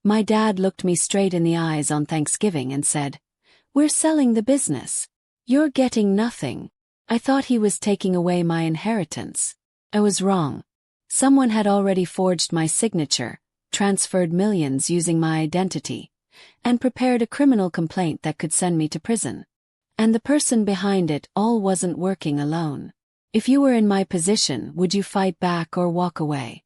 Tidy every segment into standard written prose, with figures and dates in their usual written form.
My dad looked me straight in the eyes on Thanksgiving and said, "We're selling the business. You're getting nothing." I thought he was taking away my inheritance. I was wrong. Someone had already forged my signature, transferred millions using my identity, and prepared a criminal complaint that could send me to prison. And the person behind it all wasn't working alone. If you were in my position, would you fight back or walk away?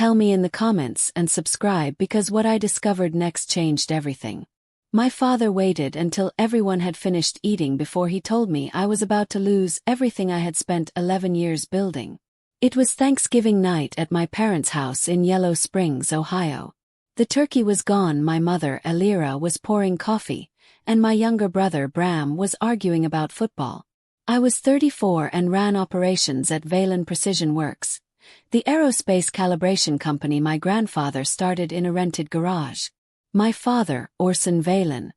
Tell me in the comments and subscribe, because what I discovered next changed everything. My father waited until everyone had finished eating before he told me I was about to lose everything I had spent 11 years building. It was Thanksgiving night at my parents' house in Yellow Springs, Ohio. The turkey was gone, my mother, Elira, was pouring coffee, and my younger brother, Bram, was arguing about football. I was 34 and ran operations at Valen Precision Works, the aerospace calibration company my grandfather started in a rented garage. My father, Orson Valen,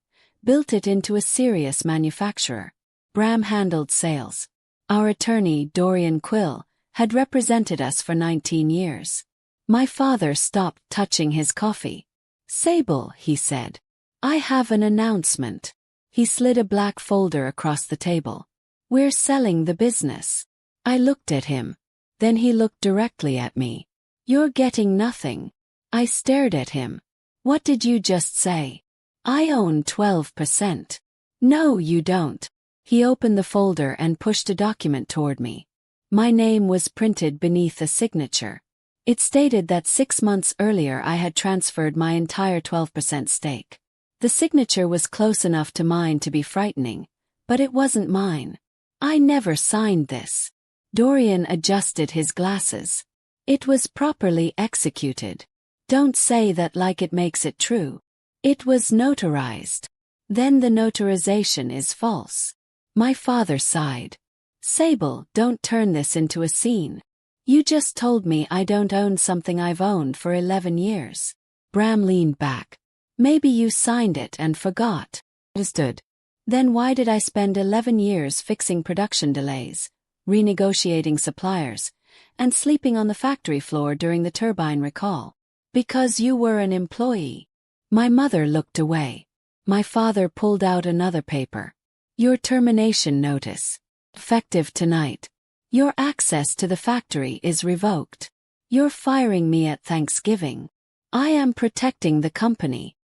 built it into a serious manufacturer. Bram handled sales. Our attorney, Dorian Quill, had represented us for 19 years. My father stopped touching his coffee. "Sable," he said, "I have an announcement." He slid a black folder across the table. "We're selling the business." I looked at him. Then he looked directly at me. "You're getting nothing." I stared at him. "What did you just say?" "I own 12%. "No, you don't." He opened the folder and pushed a document toward me. My name was printed beneath a signature. It stated that 6 months earlier I had transferred my entire 12% stake. The signature was close enough to mine to be frightening, but it wasn't mine. I never signed this. Dorian adjusted his glasses. "It was properly executed. Don't say that like it makes it true. It was notarized. Then the notarization is false." My father sighed. "Sable, don't turn this into a scene. You just told me I don't own something I've owned for 11 years. Bram leaned back. "Maybe you signed it and forgot." Understood. "Then why did I spend 11 years fixing production delays, renegotiating suppliers, and sleeping on the factory floor during the turbine recall?" "Because you were an employee." My mother looked away. My father pulled out another paper. "Your termination notice. Effective tonight. Your access to the factory is revoked. You're firing me at Thanksgiving. I am protecting the company."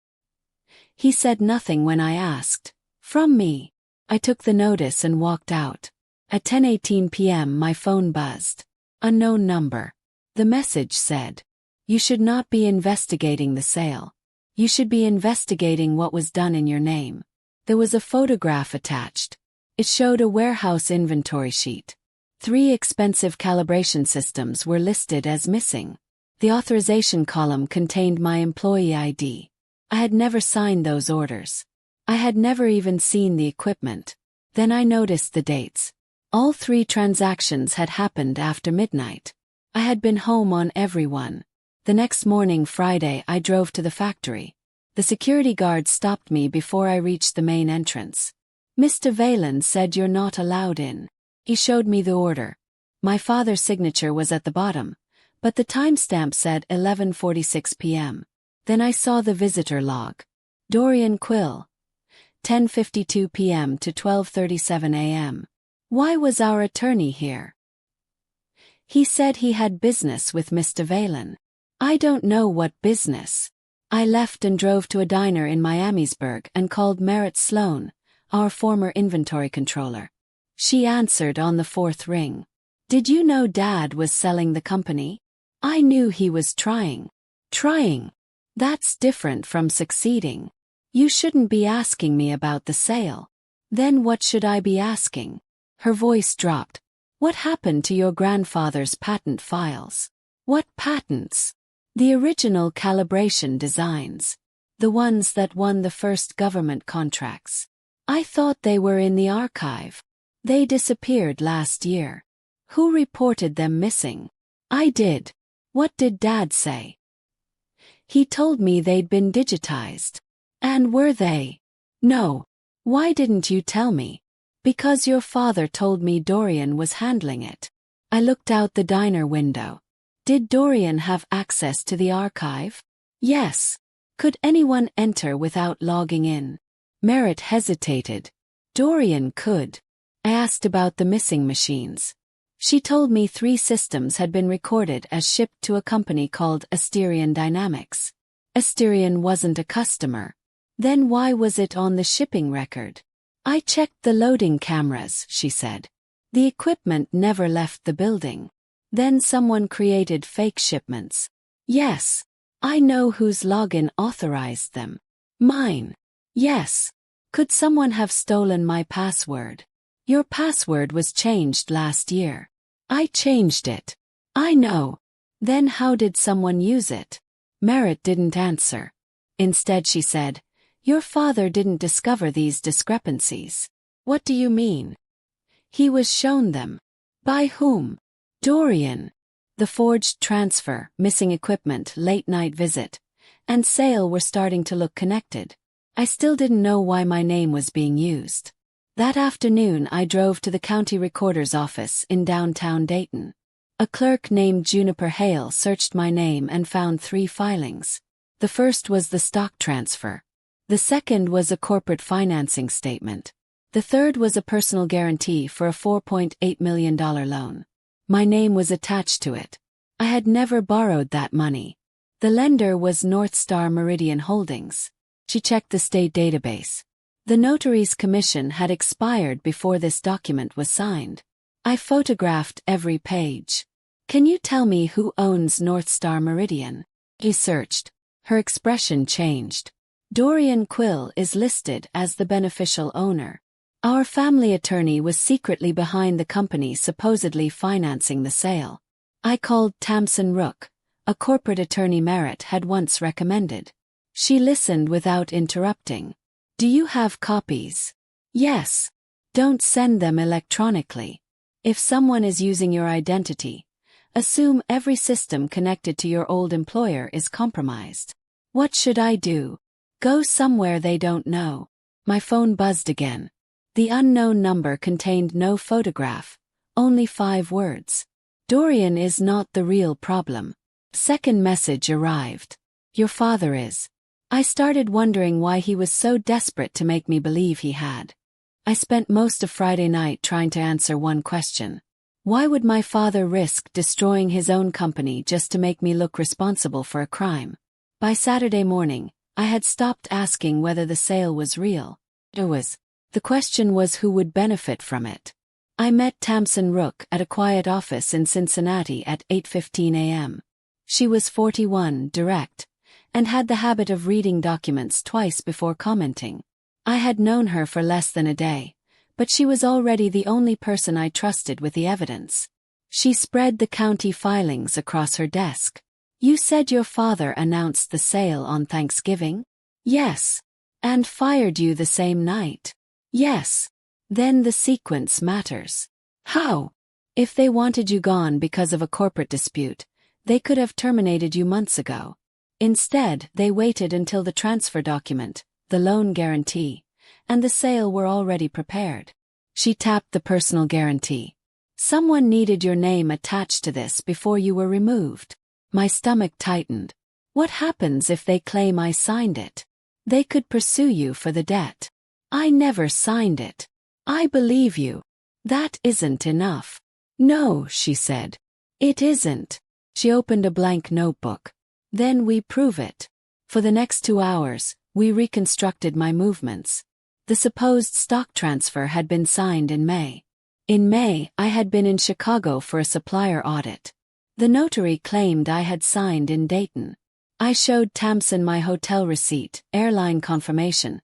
He said nothing when I asked, "From me?" I took the notice and walked out. At 10:18 p.m. my phone buzzed. Unknown number. The message said, "You should not be investigating the sale. You should be investigating what was done in your name." There was a photograph attached. It showed a warehouse inventory sheet. 3 expensive calibration systems were listed as missing. The authorization column contained my employee ID. I had never signed those orders. I had never even seen the equipment. Then I noticed the dates. All 3 transactions had happened after midnight. I had been home on every one. The next morning, Friday, I drove to the factory. The security guard stopped me before I reached the main entrance. "Mr. Valen said you're not allowed in." He showed me the order. My father's signature was at the bottom, but the timestamp said 11:46 p.m. Then I saw the visitor log. Dorian Quill. 10:52 p.m. to 12:37 a.m. Why was our attorney here? He said he had business with Mr. Valen. I don't know what business. I left and drove to a diner in Miamisburg and called Merritt Sloan, our former inventory controller. She answered on the 4th ring. "Did you know Dad was selling the company?" I knew he was trying. Trying? That's different from succeeding. You shouldn't be asking me about the sale. Then what should I be asking? Her voice dropped. "What happened to your grandfather's patent files?" "What patents?" "The original calibration designs. The ones that won the first government contracts. I thought they were in the archive. They disappeared last year." "Who reported them missing?" "I did." "What did Dad say?" "He told me they'd been digitized." "And were they?" "No." "Why didn't you tell me?" "Because your father told me Dorian was handling it." I looked out the diner window. Did Dorian have access to the archive? Yes. Could anyone enter without logging in? Merritt hesitated. Dorian could. I asked about the missing machines. She told me 3 systems had been recorded as shipped to a company called Asterion Dynamics. Asterion wasn't a customer. Then why was it on the shipping record? I checked the loading cameras, she said. The equipment never left the building. Then someone created fake shipments. Yes. I know whose login authorized them. Mine. Yes. Could someone have stolen my password? Your password was changed last year. I changed it. I know. Then how did someone use it? Merritt didn't answer. Instead she said, your father didn't discover these discrepancies. What do you mean? He was shown them. By whom? Dorian. The forged transfer, missing equipment, late-night visit, and sale were starting to look connected. I still didn't know why my name was being used. That afternoon I drove to the county recorder's office in downtown Dayton. A clerk named Juniper Hale searched my name and found 3 filings. The first was the stock transfer. The second was a corporate financing statement. The third was a personal guarantee for a $4.8 million loan. My name was attached to it. I had never borrowed that money. The lender was North Star Meridian Holdings. She checked the state database. The notary's commission had expired before this document was signed. I photographed every page. Can you tell me who owns North Star Meridian? He searched. Her expression changed. Dorian Quill is listed as the beneficial owner. Our family attorney was secretly behind the company supposedly financing the sale. I called Tamsin Rook, a corporate attorney Merritt had once recommended. She listened without interrupting. Do you have copies? Yes. Don't send them electronically. If someone is using your identity, assume every system connected to your old employer is compromised. What should I do? Go somewhere they don't know. My phone buzzed again. The unknown number contained no photograph, only 5 words. Dorian is not the real problem. Second message arrived. Your father is. I started wondering why he was so desperate to make me believe he had. I spent most of Friday night trying to answer one question. Why would my father risk destroying his own company just to make me look responsible for a crime? By Saturday morning, I had stopped asking whether the sale was real. It was. The question was who would benefit from it. I met Tamsin Rook at a quiet office in Cincinnati at 8:15 a.m. She was 41, direct, and had the habit of reading documents twice before commenting. I had known her for less than a day, but she was already the only person I trusted with the evidence. She spread the county filings across her desk. You said your father announced the sale on Thanksgiving? Yes. And fired you the same night? Yes. Then the sequence matters. How? If they wanted you gone because of a corporate dispute, they could have terminated you months ago. Instead, they waited until the transfer document, the loan guarantee, and the sale were already prepared. She tapped the personal guarantee. Someone needed your name attached to this before you were removed. My stomach tightened. What happens if they claim I signed it? They could pursue you for the debt. I never signed it. I believe you. That isn't enough. No, she said. It isn't. She opened a blank notebook. Then we prove it. For the next 2 hours, we reconstructed my movements. The supposed stock transfer had been signed in May. In May, I had been in Chicago for a supplier audit. The notary claimed I had signed in Dayton. I showed Tamsin my hotel receipt, airline confirmation,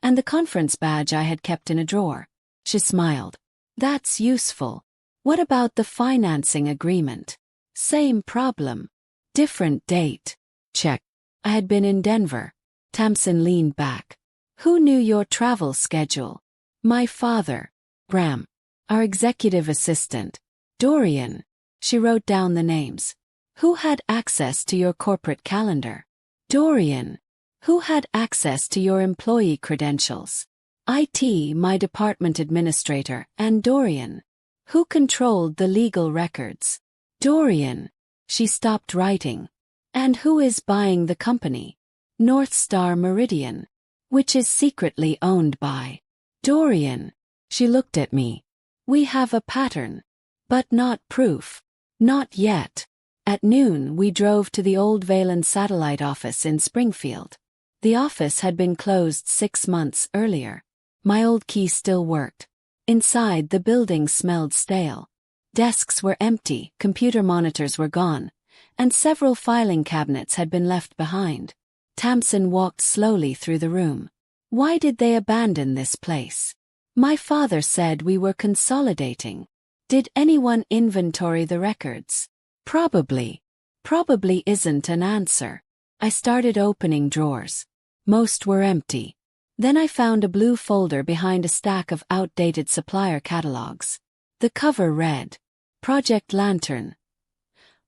and the conference badge I had kept in a drawer. She smiled. That's useful. What about the financing agreement? Same problem. Different date. Check. I had been in Denver. Tamsin leaned back. Who knew your travel schedule? My father. Graham. Our executive assistant. Dorian. She wrote down the names. Who had access to your corporate calendar? Dorian. Who had access to your employee credentials? IT, my department administrator, and Dorian. Who controlled the legal records? Dorian. She stopped writing. And who is buying the company? North Star Meridian, which is secretly owned by Dorian. She looked at me. We have a pattern, but not proof. Not yet. At noon, we drove to the old Valen satellite office in Springfield. The office had been closed 6 months earlier. My old key still worked. Inside, the building smelled stale. Desks were empty, computer monitors were gone, and several filing cabinets had been left behind. Tamsin walked slowly through the room. Why did they abandon this place? My father said we were consolidating. Did anyone inventory the records? Probably. Probably isn't an answer. I started opening drawers. Most were empty. Then I found a blue folder behind a stack of outdated supplier catalogs. The cover read, Project Lantern.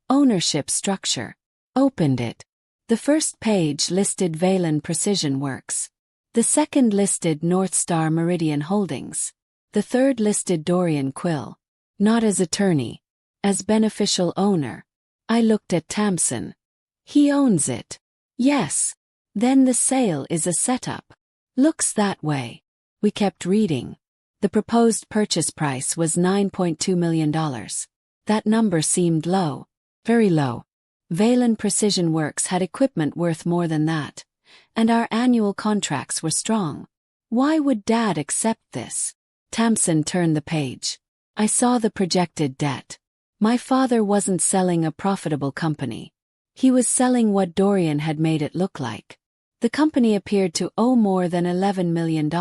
Ownership structure. Opened it. The first page listed Valen Precision Works. The second listed North Star Meridian Holdings. The third listed Dorian Quill. Not as attorney. As beneficial owner. I looked at Tamsin. He owns it. Yes. Then the sale is a setup. Looks that way. We kept reading. The proposed purchase price was $9.2 million. That number seemed low. Very low. Valen Precision Works had equipment worth more than that, and our annual contracts were strong. Why would Dad accept this? Tamsin turned the page. I saw the projected debt. My father wasn't selling a profitable company. He was selling what Dorian had made it look like. The company appeared to owe more than $11 million.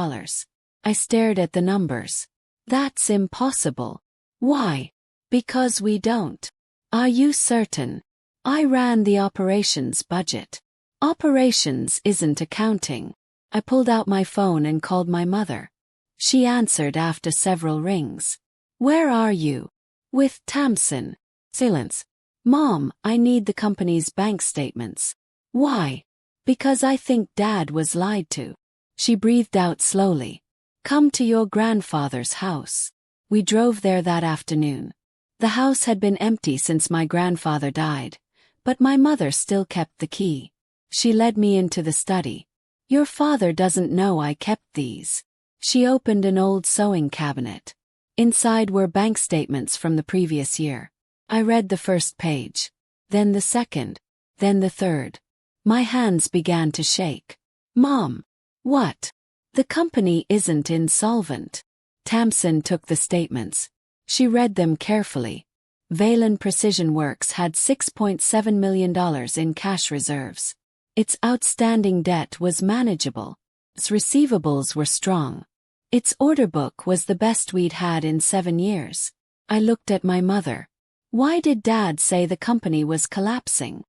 I stared at the numbers. That's impossible. Why? Because we don't. Are you certain? I ran the operations budget. Operations isn't accounting. I pulled out my phone and called my mother. She answered after several rings. Where are you? With Tamsin. Silence. Mom, I need the company's bank statements. Why? Because I think Dad was lied to. She breathed out slowly. Come to your grandfather's house. We drove there that afternoon. The house had been empty since my grandfather died, but my mother still kept the key. She led me into the study. Your father doesn't know I kept these. She opened an old sewing cabinet. Inside were bank statements from the previous year. I read the first page, then the second, then the third. My hands began to shake. Mom! What? The company isn't insolvent. Tamsin took the statements. She read them carefully. Valen Precision Works had $6.7 million in cash reserves. Its outstanding debt was manageable. Its receivables were strong. Its order book was the best we'd had in 7 years. I looked at my mother. Why did Dad say the company was collapsing?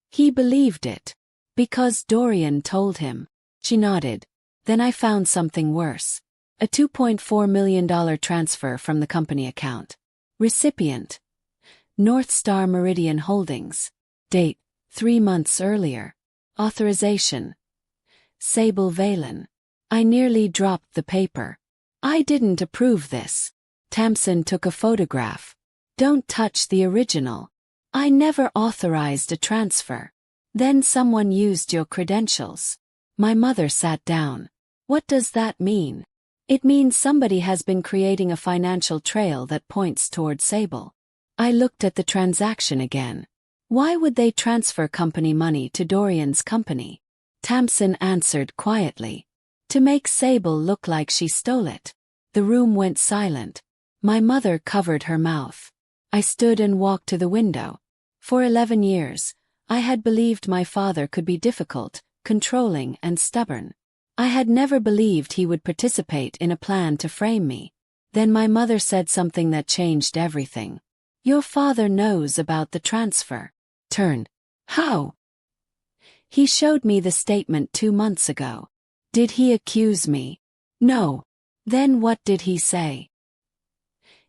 He believed it. Because Dorian told him. She nodded. Then I found something worse. A $2.4 million transfer from the company account. Recipient. North Star Meridian Holdings. Date. 3 months earlier. Authorization. Sable Valen. I nearly dropped the paper. I didn't approve this. Tamsin took a photograph. Don't touch the original. I never authorized a transfer. Then someone used your credentials. My mother sat down. What does that mean? It means somebody has been creating a financial trail that points toward Sable. I looked at the transaction again. Why would they transfer company money to Dorian's company? Tamsin answered quietly. To make Sable look like she stole it. The room went silent. My mother covered her mouth. I stood and walked to the window. For 11 years, I had believed my father could be difficult, controlling, and stubborn. I had never believed he would participate in a plan to frame me. Then my mother said something that changed everything. Your father knows about the transfer. Turned. How? He showed me the statement 2 months ago. Did he accuse me? No. Then what did he say?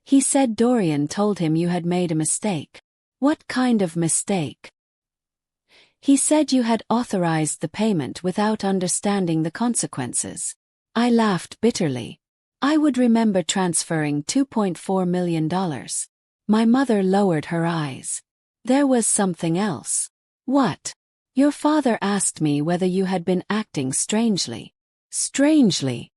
He said Dorian told him you had made a mistake. What kind of mistake? He said you had authorized the payment without understanding the consequences. I laughed bitterly. I would remember transferring $2.4 million. My mother lowered her eyes. There was something else. What? Your father asked me whether you had been acting strangely. Strangely.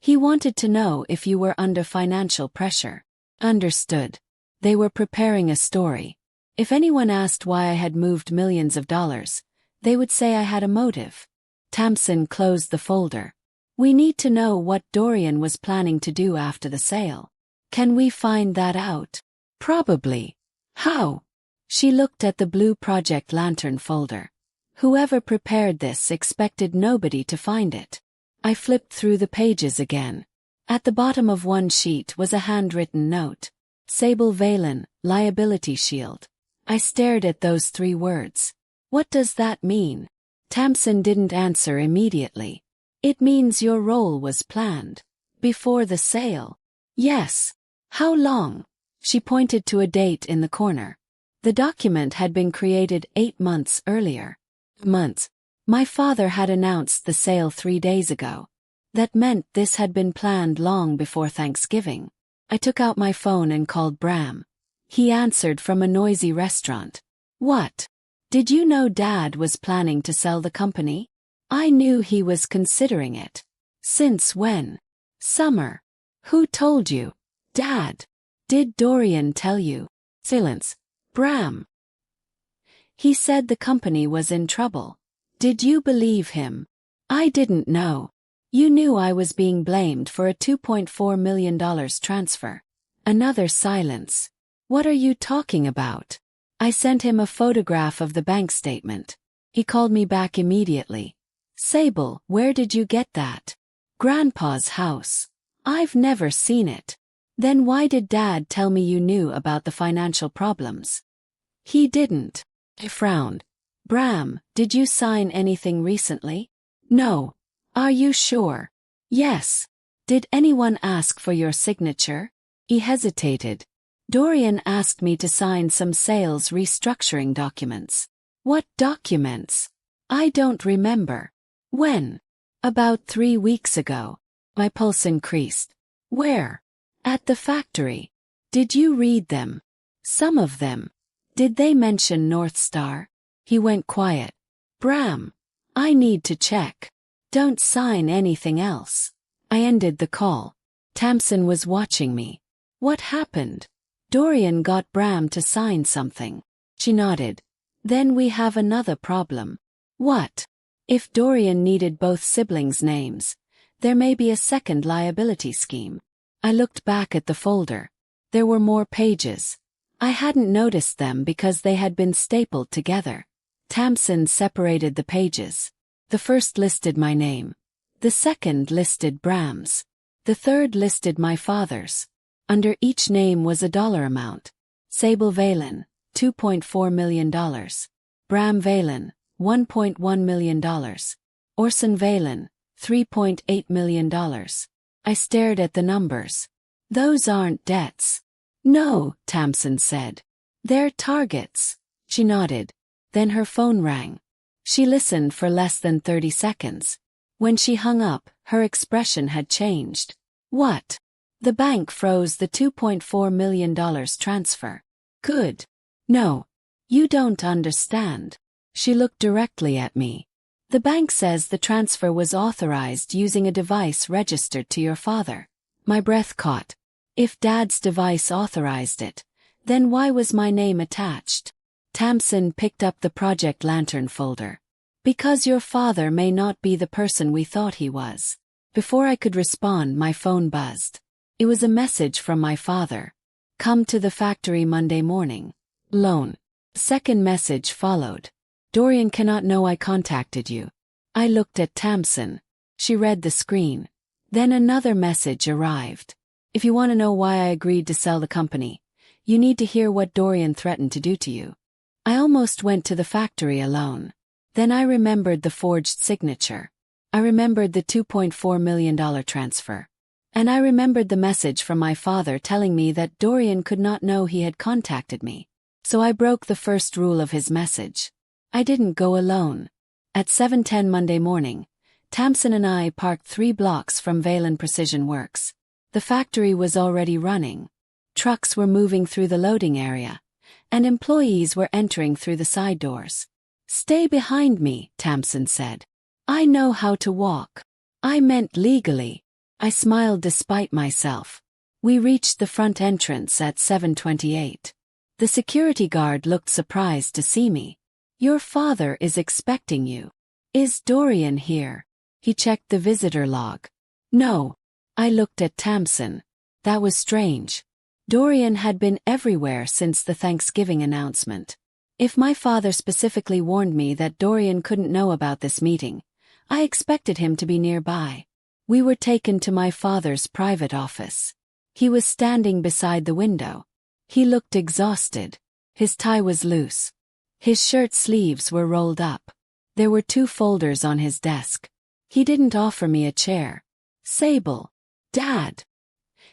He wanted to know if you were under financial pressure. Understood. They were preparing a story. If anyone asked why I had moved millions of dollars, they would say I had a motive. Tamsin closed the folder. We need to know what Dorian was planning to do after the sale. Can we find that out? Probably. How? She looked at the blue Project Lantern folder. Whoever prepared this expected nobody to find it. I flipped through the pages again. At the bottom of one sheet was a handwritten note. Sable Valen, Liability Shield. I stared at those 3 words. What does that mean? Tamsin didn't answer immediately. It means your role was planned. Before the sale. Yes. How long? She pointed to a date in the corner. The document had been created 8 months earlier. Months. My father had announced the sale 3 days ago. That meant this had been planned long before Thanksgiving. I took out my phone and called Bram. He answered from a noisy restaurant. What? Did you know Dad was planning to sell the company? I knew he was considering it. Since when? Summer. Who told you? Dad. Did Dorian tell you? Silence. Bram. He said the company was in trouble. Did you believe him? I didn't know. You knew I was being blamed for a $2.4 million transfer. Another silence. What are you talking about? I sent him a photograph of the bank statement. He called me back immediately. Sable, where did you get that? Grandpa's house. I've never seen it. Then why did Dad tell me you knew about the financial problems? He didn't. I frowned. Bram, did you sign anything recently? No. Are you sure? Yes. Did anyone ask for your signature? He hesitated. Dorian asked me to sign some sales restructuring documents. What documents? I don't remember. When? About 3 weeks ago. My pulse increased. Where? At the factory. Did you read them? Some of them. Did they mention North Star? He went quiet. Bram. I need to check. Don't sign anything else. I ended the call. Tamsin was watching me. What happened? Dorian got Bram to sign something. She nodded. Then we have another problem. What? If Dorian needed both siblings' names, there may be a second liability scheme. I looked back at the folder. There were more pages. I hadn't noticed them because they had been stapled together. Tamsin separated the pages. The first listed my name. The second listed Bram's. The third listed my father's. Under each name was a dollar amount. Sable Valen, $2.4 million. Bram Valen, $1.1 million. Orson Valen, $3.8 million. I stared at the numbers. Those aren't debts. No, Tamsin said. They're targets. She nodded. Then her phone rang. She listened for less than 30 seconds. When she hung up, her expression had changed. What? The bank froze the $2.4 million transfer. Good. No. You don't understand. She looked directly at me. The bank says the transfer was authorized using a device registered to your father. My breath caught. If Dad's device authorized it, then why was my name attached? Tamsin picked up the Project Lantern folder. Because your father may not be the person we thought he was. Before I could respond, my phone buzzed. It was a message from my father. Come to the factory Monday morning. Loan. Second message followed. Dorian cannot know I contacted you. I looked at Tamsin. She read the screen. Then another message arrived. If you want to know why I agreed to sell the company, you need to hear what Dorian threatened to do to you. I almost went to the factory alone. Then I remembered the forged signature. I remembered the $2.4 million transfer. And I remembered the message from my father telling me that Dorian could not know he had contacted me. So I broke the first rule of his message. I didn't go alone. At 7:10 Monday morning, Tamsin and I parked 3 blocks from Valen Precision Works. The factory was already running. Trucks were moving through the loading area, and employees were entering through the side doors. Stay behind me, Tamsin said. I know how to walk. I meant legally. I smiled despite myself. We reached the front entrance at 7:28. The security guard looked surprised to see me. Your father is expecting you. Is Dorian here? He checked the visitor log. No. I looked at Tamsin. That was strange. Dorian had been everywhere since the Thanksgiving announcement. If my father specifically warned me that Dorian couldn't know about this meeting, I expected him to be nearby. We were taken to my father's private office. He was standing beside the window. He looked exhausted. His tie was loose. His shirt sleeves were rolled up. There were 2 folders on his desk. He didn't offer me a chair. Sable. Dad.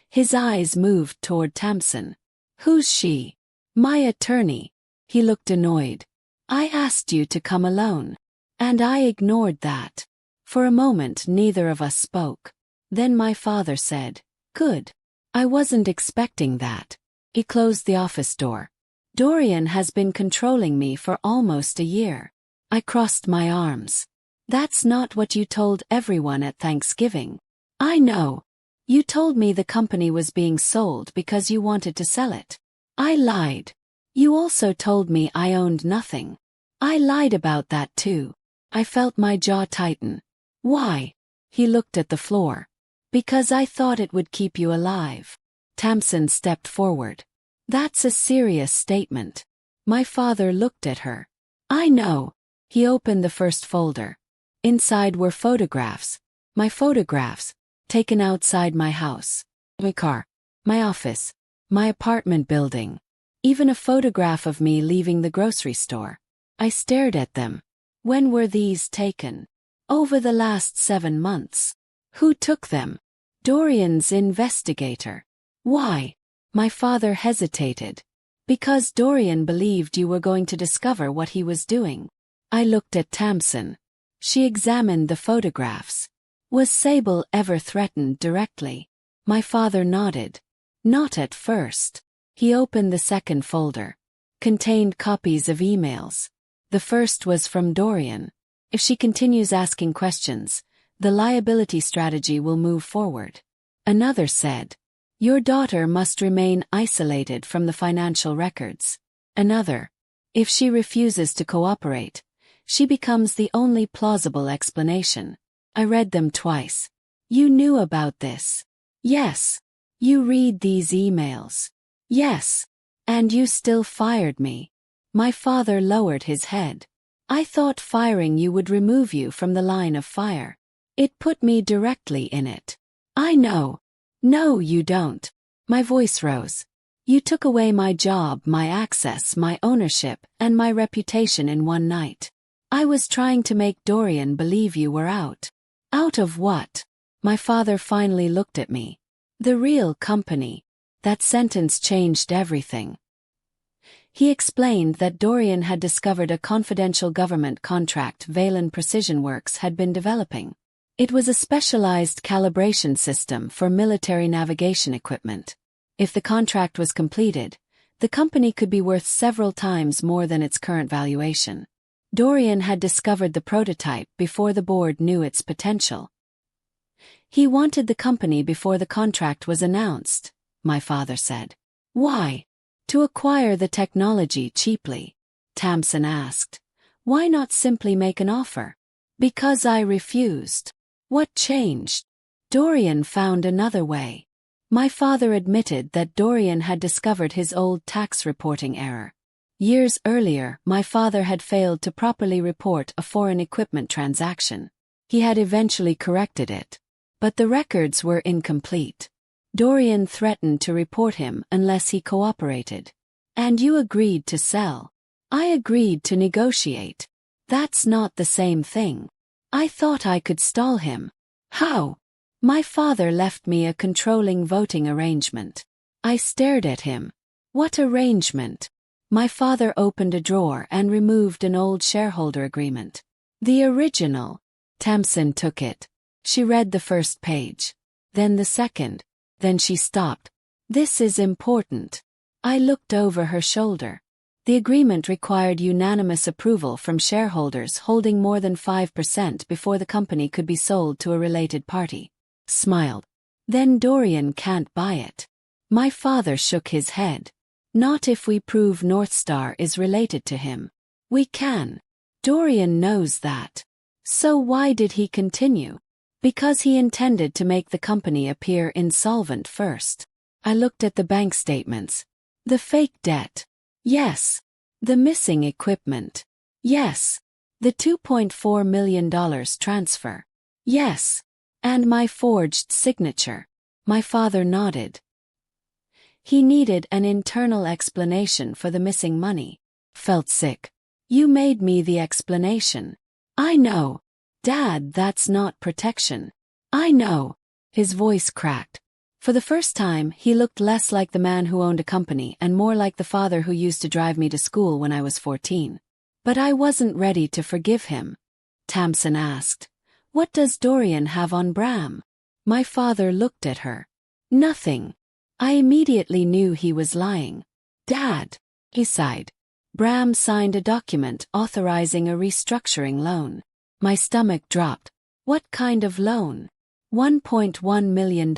His eyes moved toward Tamsin. Who's she? My attorney. He looked annoyed. I asked you to come alone. And I ignored that. For a moment neither of us spoke. Then my father said, Good. I wasn't expecting that. He closed the office door. Dorian has been controlling me for almost a year. I crossed my arms. That's not what you told everyone at Thanksgiving. I know. You told me the company was being sold because you wanted to sell it. I lied. You also told me I owned nothing. I lied about that too. I felt my jaw tighten. Why? He looked at the floor. Because I thought it would keep you alive. Tamsin stepped forward. That's a serious statement. My father looked at her. I know. He opened the first folder. Inside were photographs. My photographs, taken outside my house. My car. My office. My apartment building. Even a photograph of me leaving the grocery store. I stared at them. When were these taken? Over the last 7 months. Who took them? Dorian's investigator. Why? My father hesitated. Because Dorian believed you were going to discover what he was doing. I looked at Tamsin. She examined the photographs. Was Sable ever threatened directly? My father nodded. Not at first. He opened the second folder. Contained copies of emails. The first was from Dorian. If she continues asking questions, the liability strategy will move forward. Another said, Your daughter must remain isolated from the financial records. Another, if she refuses to cooperate, she becomes the only plausible explanation. I read them twice. You knew about this? Yes. You read these emails? Yes. And you still fired me? My father lowered his head. I thought firing you would remove you from the line of fire. It put me directly in it. I know. No, you don't. My voice rose. You took away my job, my access, my ownership, and my reputation in one night. I was trying to make Dorian believe you were out. Out of what? My father finally looked at me. The real company. That sentence changed everything. He explained that Dorian had discovered a confidential government contract Valen Precision Works had been developing. It was a specialized calibration system for military navigation equipment. If the contract was completed, the company could be worth several times more than its current valuation. Dorian had discovered the prototype before the board knew its potential. He wanted the company before the contract was announced, my father said. Why? To acquire the technology cheaply. Tamsin asked. Why not simply make an offer? Because I refused. What changed? Dorian found another way. My father admitted that Dorian had discovered his old tax reporting error. Years earlier, my father had failed to properly report a foreign equipment transaction. He had eventually corrected it. But the records were incomplete. Dorian threatened to report him unless he cooperated. And you agreed to sell. I agreed to negotiate. That's not the same thing. I thought I could stall him. How? My father left me a controlling voting arrangement. I stared at him. What arrangement? My father opened a drawer and removed an old shareholder agreement. The original. Tamsin took it. She read the first page. Then the second. Then she stopped. This is important. I looked over her shoulder. The agreement required unanimous approval from shareholders holding more than 5% before the company could be sold to a related party. Smiled. Then Dorian can't buy it. My father shook his head. Not if we prove Northstar is related to him. We can. Dorian knows that. So why did he continue? Because he intended to make the company appear insolvent first. I looked at the bank statements. The fake debt. Yes. The missing equipment. Yes. The $2.4 million transfer. Yes. And my forged signature. My father nodded. He needed an internal explanation for the missing money. Felt sick. You made me the explanation. I know. Dad, that's not protection. I know. His voice cracked. For the first time, he looked less like the man who owned a company and more like the father who used to drive me to school when I was 14. But I wasn't ready to forgive him. Tamsin asked, "What does Dorian have on Bram?" My father looked at her. Nothing. I immediately knew he was lying. Dad, he sighed. Bram signed a document authorizing a restructuring loan. My stomach dropped. What kind of loan? $1.1 million.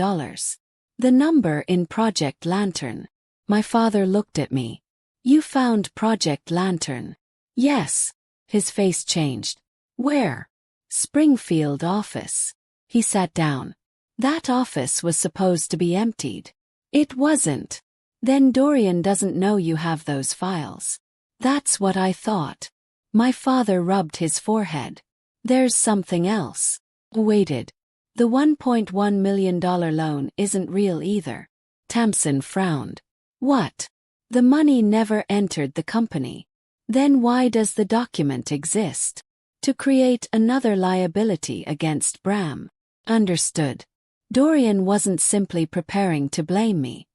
The number in Project Lantern. My father looked at me. You found Project Lantern? Yes. His face changed. Where? Springfield office. He sat down. That office was supposed to be emptied. It wasn't. Then Dorian doesn't know you have those files. That's what I thought. My father rubbed his forehead. There's something else. Waited. The $1.1 million loan isn't real either. Tamsin frowned. What? The money never entered the company. Then why does the document exist? To create another liability against Bram. Understood. Dorian wasn't simply preparing to blame me.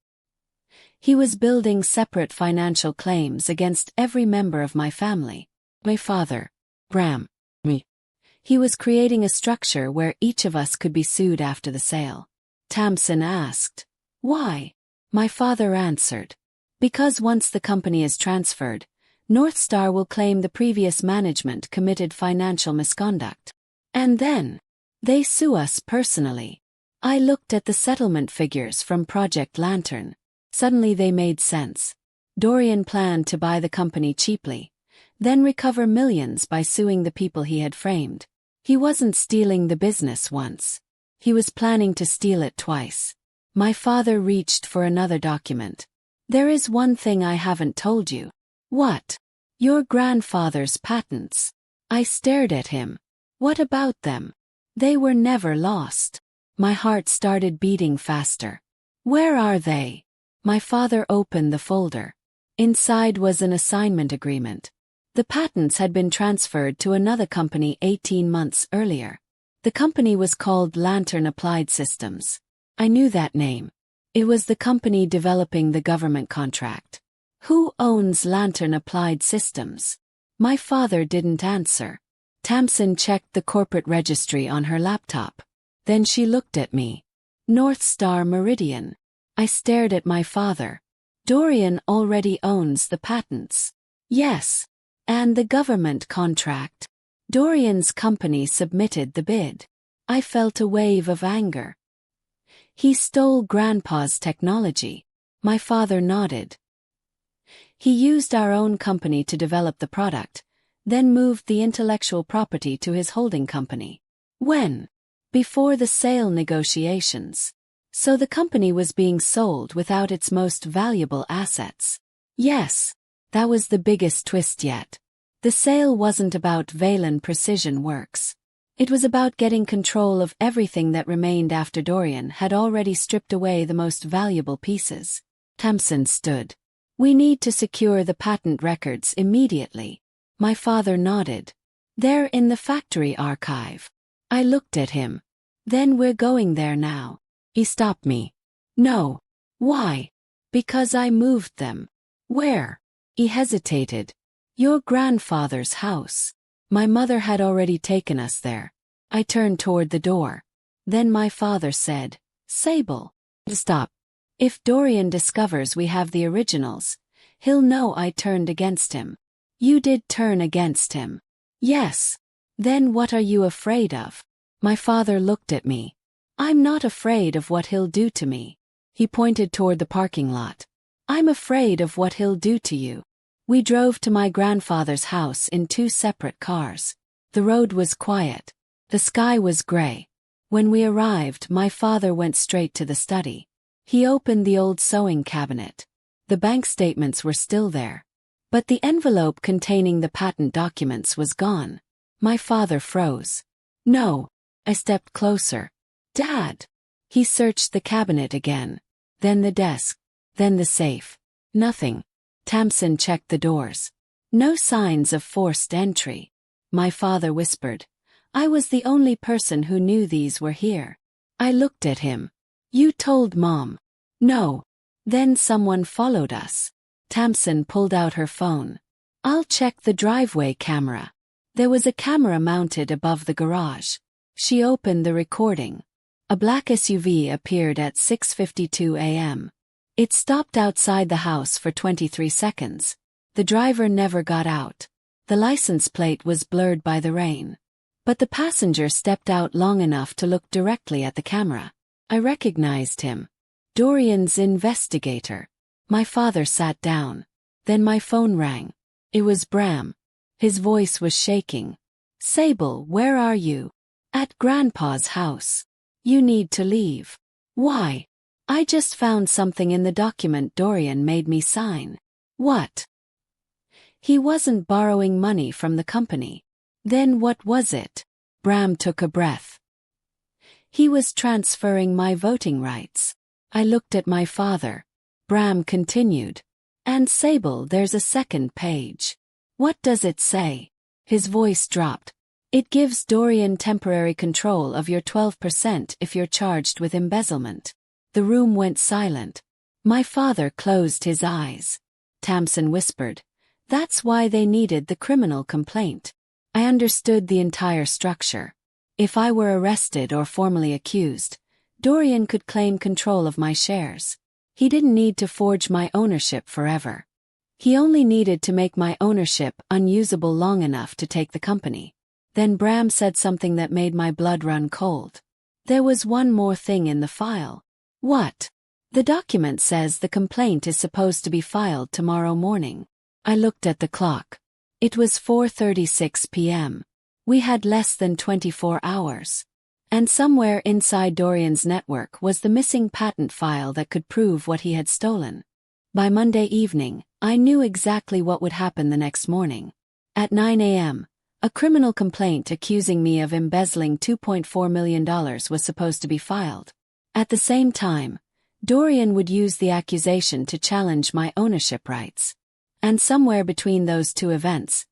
He was building separate financial claims against every member of my family. My father, Bram, me. He was creating a structure where each of us could be sued after the sale. Tamsin asked, "Why?" My father answered, "Because once the company is transferred, Northstar will claim the previous management committed financial misconduct. And then, they sue us personally." I looked at the settlement figures from Project Lantern. Suddenly they made sense. Dorian planned to buy the company cheaply, then recover millions by suing the people he had framed. He wasn't stealing the business once. He was planning to steal it twice. My father reached for another document. "There is one thing I haven't told you." "What?" "Your grandfather's patents." I stared at him. "What about them?" "They were never lost." My heart started beating faster. "Where are they?" My father opened the folder. Inside was an assignment agreement. The patents had been transferred to another company 18 months earlier. The company was called Lantern Applied Systems. I knew that name. It was the company developing the government contract. Who owns Lantern Applied Systems? My father didn't answer. Tamsin checked the corporate registry on her laptop. Then she looked at me. Northstar Meridian. I stared at my father. Dorian already owns the patents. Yes. And the government contract. Dorian's company submitted the bid. I felt a wave of anger. He stole Grandpa's technology. My father nodded. He used our own company to develop the product, then moved the intellectual property to his holding company. When? Before the sale negotiations. So the company was being sold without its most valuable assets. Yes. That was the biggest twist yet. The sale wasn't about Valen Precision Works. It was about getting control of everything that remained after Dorian had already stripped away the most valuable pieces. Tamsin stood. "We need to secure the patent records immediately." My father nodded. "They're in the factory archive." I looked at him. "Then we're going there now." He stopped me. "No." "Why?" "Because I moved them." "Where?" He hesitated. "Your grandfather's house." My mother had already taken us there. I turned toward the door. Then my father said, "Sable." Stop. If Dorian discovers we have the originals, He'll know I turned against him. You did turn against him. Yes. Then what are you afraid of? My father looked at me. I'm not afraid of what he'll do to me. He pointed toward the parking lot. I'm afraid of what he'll do to you. We drove to my grandfather's house in 2 separate cars. The road was quiet. The sky was gray. When we arrived, my father went straight to the study. He opened the old sewing cabinet. The bank statements were still there. But the envelope containing the patent documents was gone. My father froze. No. I stepped closer. Dad! He searched the cabinet again. Then the desk. Then the safe. Nothing. Tamsin checked the doors. No signs of forced entry. My father whispered. I was the only person who knew these were here. I looked at him. You told Mom. No. Then someone followed us. Tamsin pulled out her phone. I'll check the driveway camera. There was a camera mounted above the garage. She opened the recording. A black SUV appeared at 6:52 a.m. It stopped outside the house for 23 seconds. The driver never got out. The license plate was blurred by the rain. But the passenger stepped out long enough to look directly at the camera. I recognized him. Dorian's investigator. My father sat down. Then my phone rang. It was Bram. His voice was shaking. Sable, where are you? At Grandpa's house. You need to leave. Why? I just found something in the document Dorian made me sign. What? He wasn't borrowing money from the company. Then what was it? Bram took a breath. He was transferring my voting rights. I looked at my father. Bram continued. And Sable, there's a second page. What does it say? His voice dropped. It gives Dorian temporary control of your 12% if you're charged with embezzlement. The room went silent. My father closed his eyes. Tamsin whispered. That's why they needed the criminal complaint. I understood the entire structure. If I were arrested or formally accused, Dorian could claim control of my shares. He didn't need to forge my ownership forever. He only needed to make my ownership unusable long enough to take the company. Then Bram said something that made my blood run cold. There was one more thing in the file. What? The document says the complaint is supposed to be filed tomorrow morning. I looked at the clock. It was 4:36 p.m. We had less than 24 hours. And somewhere inside Dorian's network was the missing patent file that could prove what he had stolen. By Monday evening, I knew exactly what would happen the next morning. At 9 a.m., a criminal complaint accusing me of embezzling $2.4 million was supposed to be filed. At the same time, Dorian would use the accusation to challenge my ownership rights. And somewhere between those two events,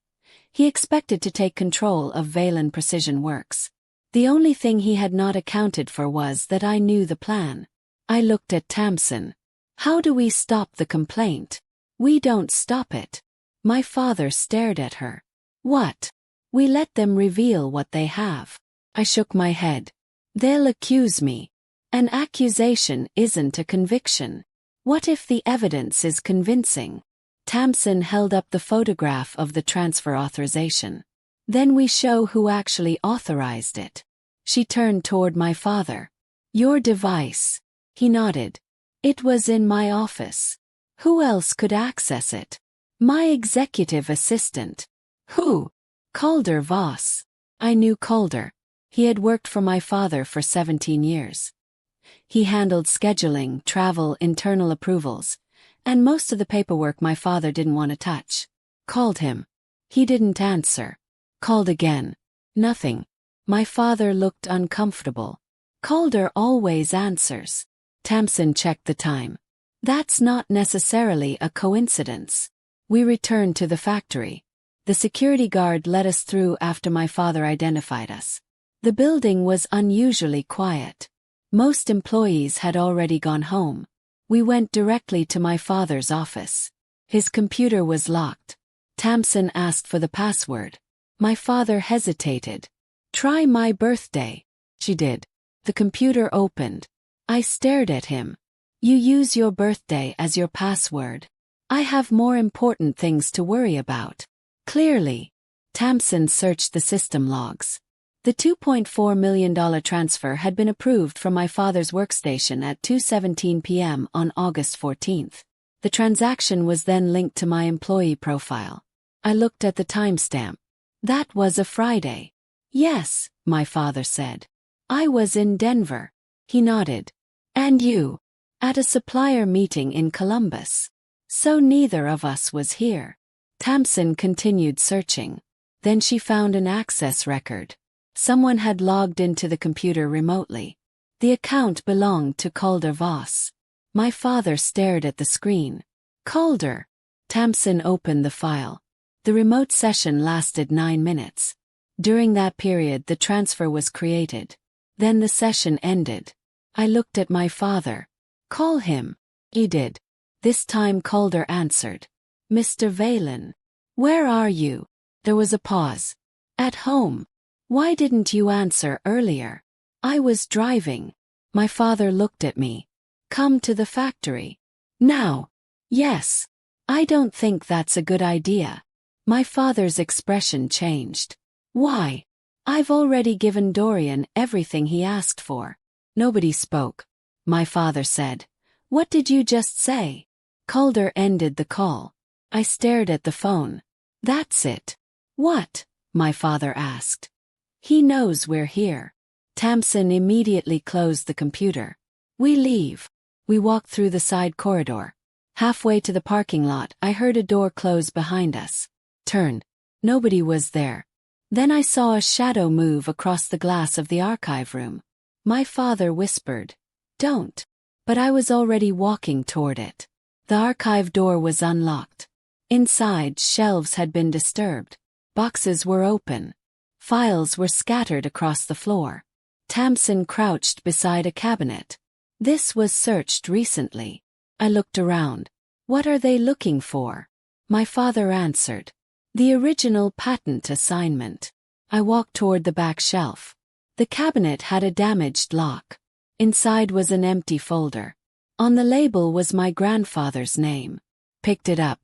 he expected to take control of Valen Precision Works. The only thing he had not accounted for was that I knew the plan. I looked at Tamsin. How do we stop the complaint? We don't stop it. My father stared at her. What? We let them reveal what they have. I shook my head. They'll accuse me. An accusation isn't a conviction. What if the evidence is convincing? Tamsin held up the photograph of the transfer authorization. Then we show who actually authorized it. She turned toward my father. Your device. He nodded. It was in my office. Who else could access it? My executive assistant. Who? Calder Voss. I knew Calder. He had worked for my father for 17 years. He handled scheduling, travel, internal approvals, and most of the paperwork my father didn't want to touch. Called him. He didn't answer. Called again. Nothing. My father looked uncomfortable. Calder always answers. Tamsin checked the time. That's not necessarily a coincidence. We returned to the factory. The security guard let us through after my father identified us. The building was unusually quiet. Most employees had already gone home. We went directly to my father's office. His computer was locked. Tamsin asked for the password. My father hesitated. Try my birthday. She did. The computer opened. I stared at him. You use your birthday as your password. I have more important things to worry about. Clearly. Tamsin searched the system logs. The $2.4 million transfer had been approved from my father's workstation at 2:17 p.m. on August 14th. The transaction was then linked to my employee profile. I looked at the timestamp. That was a Friday. Yes, my father said. I was in Denver. He nodded. And you? At a supplier meeting in Columbus. So neither of us was here. Tamsin continued searching. Then she found an access record. Someone had logged into the computer remotely. The account belonged to Calder Voss. My father stared at the screen. Calder. Tamsin opened the file. The remote session lasted 9 minutes. During that period the transfer was created. Then the session ended. I looked at my father. Call him. He did. This time Calder answered. Mr. Valen. Where are you? There was a pause. At home. Why didn't you answer earlier? I was driving. My father looked at me. Come to the factory. Now. Yes. I don't think that's a good idea. My father's expression changed. Why? I've already given Dorian everything he asked for. Nobody spoke. My father said. What did you just say? Calder ended the call. I stared at the phone. That's it. What? My father asked. He knows we're here. Tamsin immediately closed the computer. We leave. We walked through the side corridor. Halfway to the parking lot, I heard a door close behind us. Turned. Nobody was there. Then I saw a shadow move across the glass of the archive room. My father whispered, "Don't." But I was already walking toward it. The archive door was unlocked. Inside, shelves had been disturbed. Boxes were open. Files were scattered across the floor. Tamsin crouched beside a cabinet. This was searched recently. I looked around. What are they looking for? My father answered. The original patent assignment. I walked toward the back shelf. The cabinet had a damaged lock. Inside was an empty folder. On the label was my grandfather's name. Picked it up.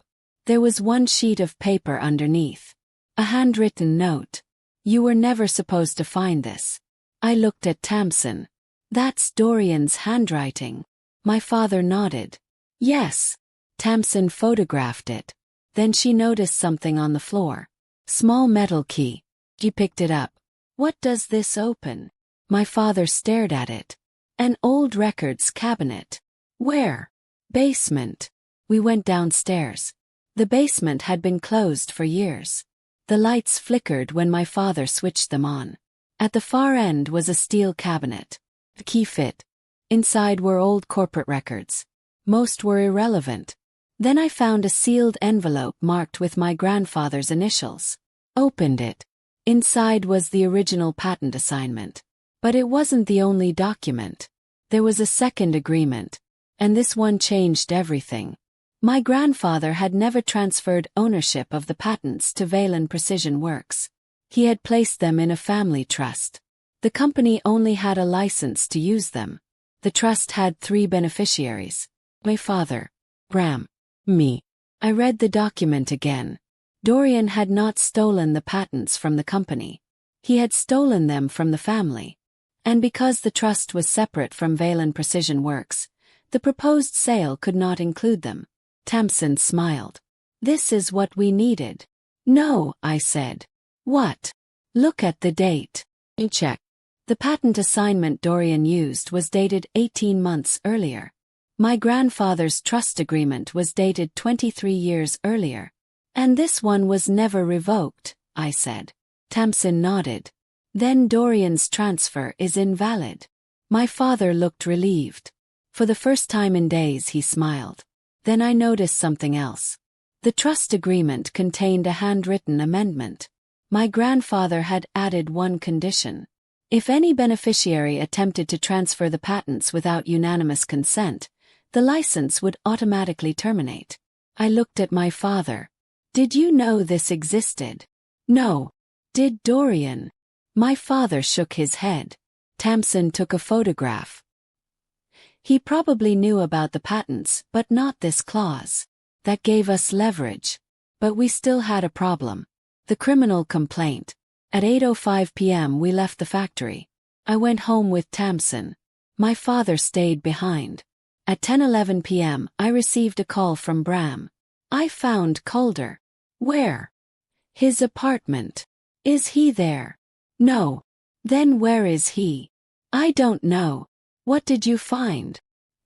There was one sheet of paper underneath. A handwritten note. You were never supposed to find this. I looked at Tamsin. That's Dorian's handwriting. My father nodded. Yes. Tamsin photographed it. Then she noticed something on the floor. Small metal key. She picked it up. What does this open? My father stared at it. An old records cabinet. Where? Basement. We went downstairs. The basement had been closed for years. The lights flickered when my father switched them on. At the far end was a steel cabinet. The key fit. Inside were old corporate records. Most were irrelevant. Then I found a sealed envelope marked with my grandfather's initials. Opened it. Inside was the original patent assignment. But it wasn't the only document. There was a second agreement. And this one changed everything. My grandfather had never transferred ownership of the patents to Valen Precision Works. He had placed them in a family trust. The company only had a license to use them. The trust had 3 beneficiaries. My father, Ram, me. I read the document again. Dorian had not stolen the patents from the company. He had stolen them from the family. And because the trust was separate from Valen Precision Works, the proposed sale could not include them. Tamsin smiled. This is what we needed. No, I said. What? Look at the date. Check. The patent assignment Dorian used was dated 18 months earlier. My grandfather's trust agreement was dated 23 years earlier. And this one was never revoked, I said. Tamsin nodded. Then Dorian's transfer is invalid. My father looked relieved. For the first time in days he smiled. Then I noticed something else. The trust agreement contained a handwritten amendment. My grandfather had added one condition. If any beneficiary attempted to transfer the patents without unanimous consent, the license would automatically terminate. I looked at my father. Did you know this existed? No. Did Dorian? My father shook his head. Tamsin took a photograph. He probably knew about the patents, but not this clause. That gave us leverage. But we still had a problem. The criminal complaint. At 8:05 p.m. we left the factory. I went home with Tamsin. My father stayed behind. At 10:11 p.m. I received a call from Bram. I found Calder. Where? His apartment. Is he there? No. Then where is he? I don't know. What did you find?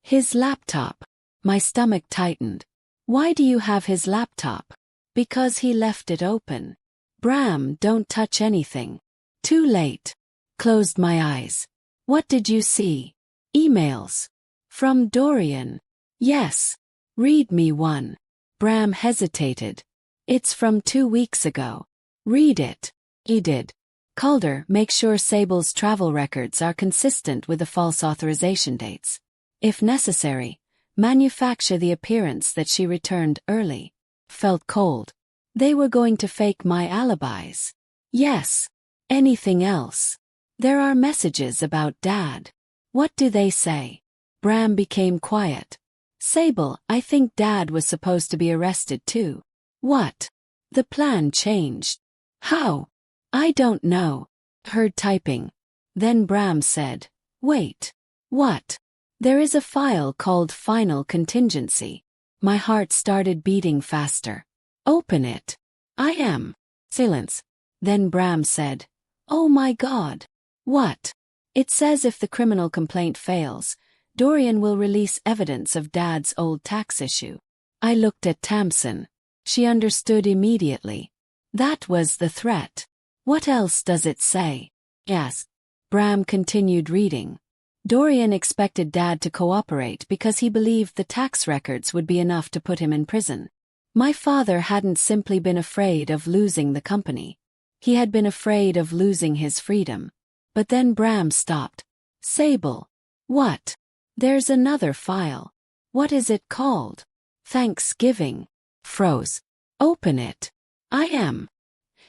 His laptop. My stomach tightened. Why do you have his laptop? Because he left it open. Bram, don't touch anything. Too late. Closed my eyes. What did you see? Emails. From Dorian. Yes. Read me one. Bram hesitated. It's from 2 weeks ago. Read it. He did. Calder, make sure Sable's travel records are consistent with the false authorization dates. If necessary, manufacture the appearance that she returned early. Felt cold. They were going to fake my alibis. Yes. Anything else? There are messages about Dad. What do they say? Bram became quiet. Sable, I think Dad was supposed to be arrested too. What? The plan changed. How? I don't know. Heard typing. Then Bram said, wait. What? There is a file called Final Contingency. My heart started beating faster. Open it. I am. Silence. Then Bram said, oh my God. What? It says if the criminal complaint fails, Dorian will release evidence of Dad's old tax issue. I looked at Tamsin. She understood immediately. That was the threat. What else does it say? Yes. Bram continued reading. Dorian expected Dad to cooperate because he believed the tax records would be enough to put him in prison. My father hadn't simply been afraid of losing the company. He had been afraid of losing his freedom. But then Bram stopped. Sable. What? There's another file. What is it called? Thanksgiving. Froze. Open it. I am.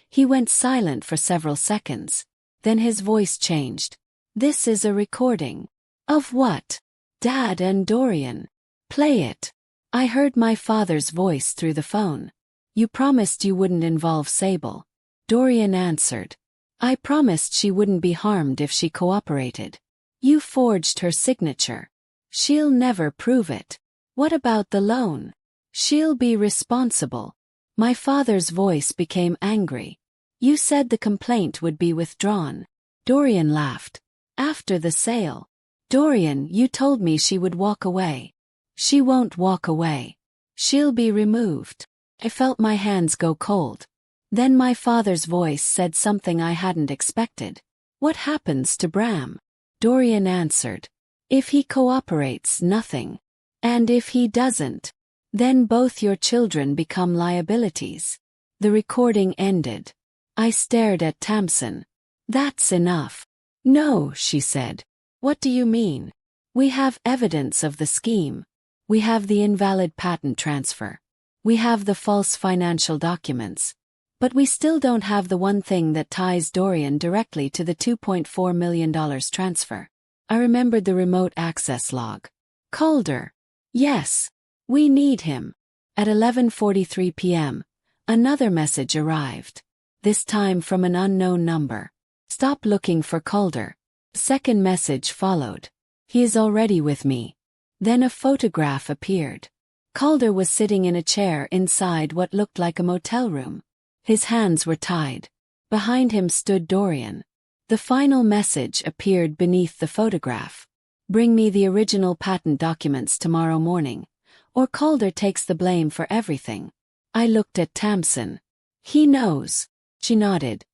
He went silent for several seconds. Then his voice changed. This is a recording. Of what? Dad and Dorian. Play it. I heard my father's voice through the phone. You promised you wouldn't involve Sable. Dorian answered. I promised she wouldn't be harmed if she cooperated. You forged her signature. She'll never prove it. What about the loan? She'll be responsible. My father's voice became angry. You said the complaint would be withdrawn. Dorian laughed. After the sale. Dorian, you told me she would walk away. She won't walk away. She'll be removed. I felt my hands go cold. Then my father's voice said something I hadn't expected. What happens to Bram? Dorian answered. If he cooperates, nothing. And if he doesn't, then both your children become liabilities. The recording ended. I stared at Tamsin. That's enough. No, she said. What do you mean? We have evidence of the scheme. We have the invalid patent transfer. We have the false financial documents. But we still don't have the one thing that ties Dorian directly to the $2.4 million transfer. I remembered the remote access log. Calder. Yes. We need him. At 11:43 p.m., another message arrived. This time from an unknown number. Stop looking for Calder. Second message followed. He is already with me. Then a photograph appeared. Calder was sitting in a chair inside what looked like a motel room. His hands were tied. Behind him stood Dorian. The final message appeared beneath the photograph. Bring me the original patent documents tomorrow morning, or Calder takes the blame for everything. I looked at Tamsin. He knows. She nodded.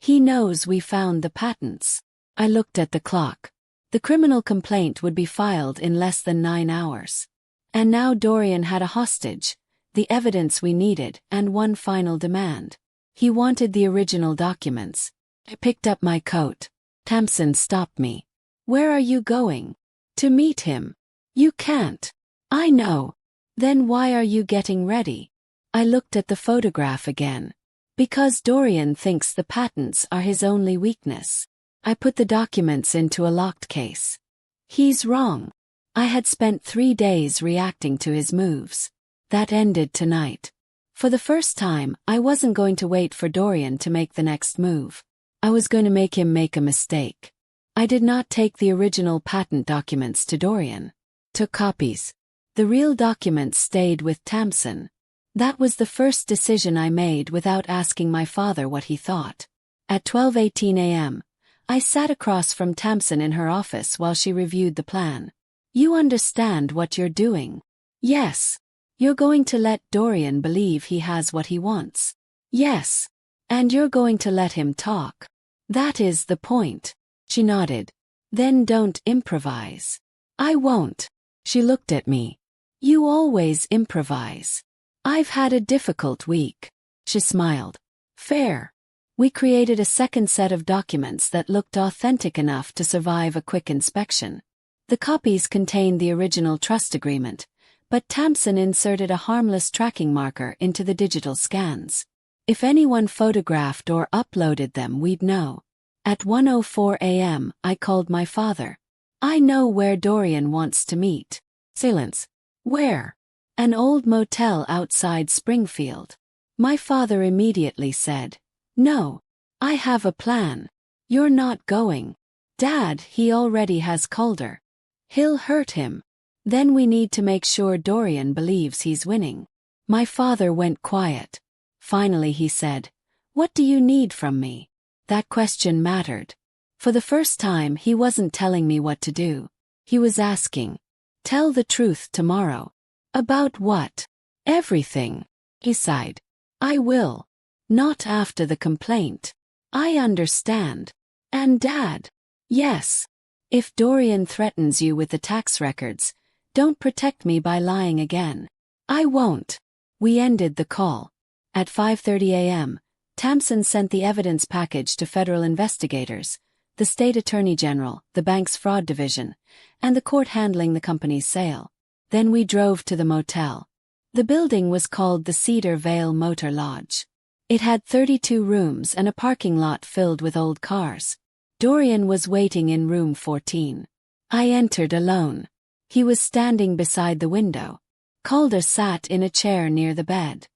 He knows we found the patents. I looked at the clock. The criminal complaint would be filed in less than 9 hours. And now Dorian had a hostage, the evidence we needed, and one final demand. He wanted the original documents. I picked up my coat. Tamsin stopped me. Where are you going? To meet him. You can't. I know. Then why are you getting ready? I looked at the photograph again. Because Dorian thinks the patents are his only weakness. I put the documents into a locked case. He's wrong. I had spent 3 days reacting to his moves. That ended tonight. For the first time, I wasn't going to wait for Dorian to make the next move. I was going to make him make a mistake. I did not take the original patent documents to Dorian. Took copies. The real documents stayed with Tamsin. That was the first decision I made without asking my father what he thought. At 12:18 a.m., I sat across from Tamsin in her office while she reviewed the plan. You understand what you're doing? Yes. You're going to let Dorian believe he has what he wants. Yes. And you're going to let him talk. That is the point. She nodded. Then don't improvise. I won't. She looked at me. You always improvise. I've had a difficult week. She smiled. Fair. We created a second set of documents that looked authentic enough to survive a quick inspection. The copies contained the original trust agreement, but Tamsin inserted a harmless tracking marker into the digital scans. If anyone photographed or uploaded them, we'd know. At 1:04 a.m., I called my father. I know where Dorian wants to meet. Silence. Where? An old motel outside Springfield. My father immediately said, No. I have a plan. You're not going. Dad, he already has Calder. He'll hurt him. Then we need to make sure Dorian believes he's winning. My father went quiet. Finally he said, What do you need from me? That question mattered. For the first time he wasn't telling me what to do. He was asking, Tell the truth tomorrow. About what? Everything. He sighed. I will. Not after the complaint. I understand. And Dad? Yes. If Dorian threatens you with the tax records, don't protect me by lying again. I won't. We ended the call. At 5:30 a.m., Tamsin sent the evidence package to federal investigators, the state attorney general, the bank's fraud division, and the court handling the company's sale. Then we drove to the motel. The building was called the Cedar Vale Motor Lodge. It had 32 rooms and a parking lot filled with old cars. Dorian was waiting in room 14. I entered alone. He was standing beside the window. Calder sat in a chair near the bed.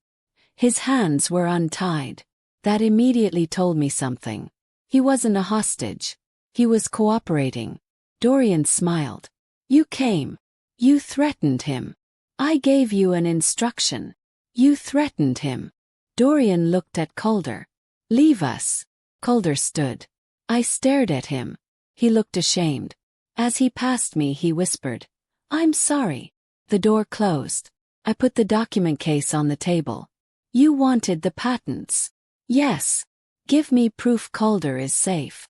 His hands were untied. That immediately told me something. He wasn't a hostage. He was cooperating. Dorian smiled. You came. You threatened him. I gave you an instruction. You threatened him. Dorian looked at Calder. Leave us. Calder stood. I stared at him. He looked ashamed. As he passed me, he whispered, I'm sorry. The door closed. I put the document case on the table. You wanted the patents. Yes. Give me proof Calder is safe.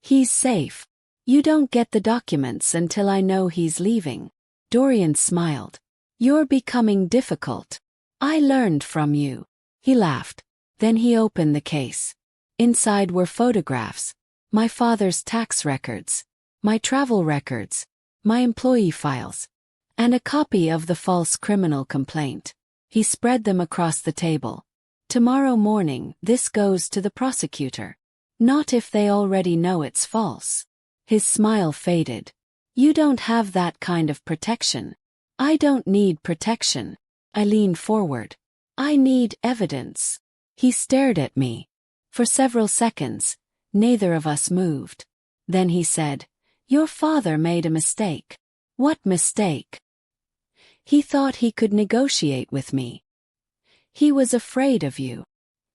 He's safe. You don't get the documents until I know he's leaving. Dorian smiled. You're becoming difficult. I learned from you. He laughed. Then he opened the case. Inside were photographs. My father's tax records. My travel records. My employee files. And a copy of the false criminal complaint. He spread them across the table. Tomorrow morning, this goes to the prosecutor. Not if they already know it's false. His smile faded. You don't have that kind of protection. I don't need protection. I leaned forward. I need evidence. He stared at me. For several seconds, neither of us moved. Then he said, Your father made a mistake. What mistake? He thought he could negotiate with me. He was afraid of you.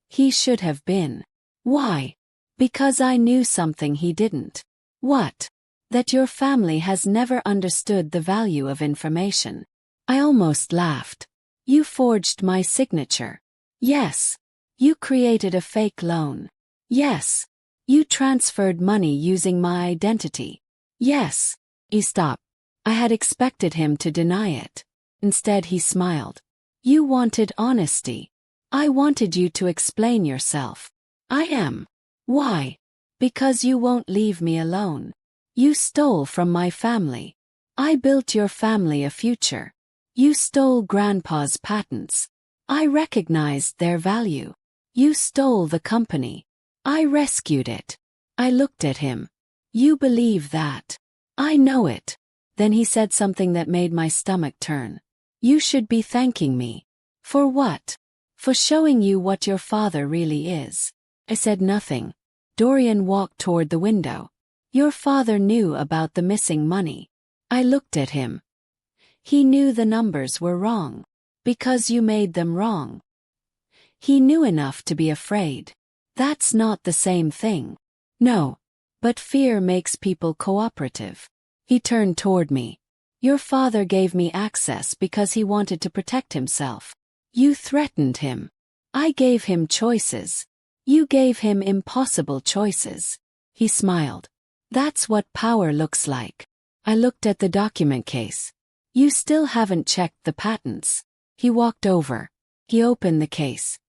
He should have been. Why? Because I knew something he didn't. What? That your family has never understood the value of information. I almost laughed. You forged my signature. Yes. You created a fake loan. Yes. You transferred money using my identity. Yes. He stopped. I had expected him to deny it. Instead he smiled. You wanted honesty. I wanted you to explain yourself. I am. Why? Because you won't leave me alone. You stole from my family. I built your family a future. You stole Grandpa's patents. I recognized their value. You stole the company. I rescued it. I looked at him. You believe that. I know it. Then he said something that made my stomach turn. You should be thanking me. For what? For showing you what your father really is. I said nothing. Dorian walked toward the window. Your father knew about the missing money. I looked at him. He knew the numbers were wrong. Because you made them wrong. He knew enough to be afraid. That's not the same thing. No. But fear makes people cooperative. He turned toward me. Your father gave me access because he wanted to protect himself. You threatened him. I gave him choices. You gave him impossible choices. He smiled. That's what power looks like. I looked at the document case. You still haven't checked the patents. He walked over. He opened the case.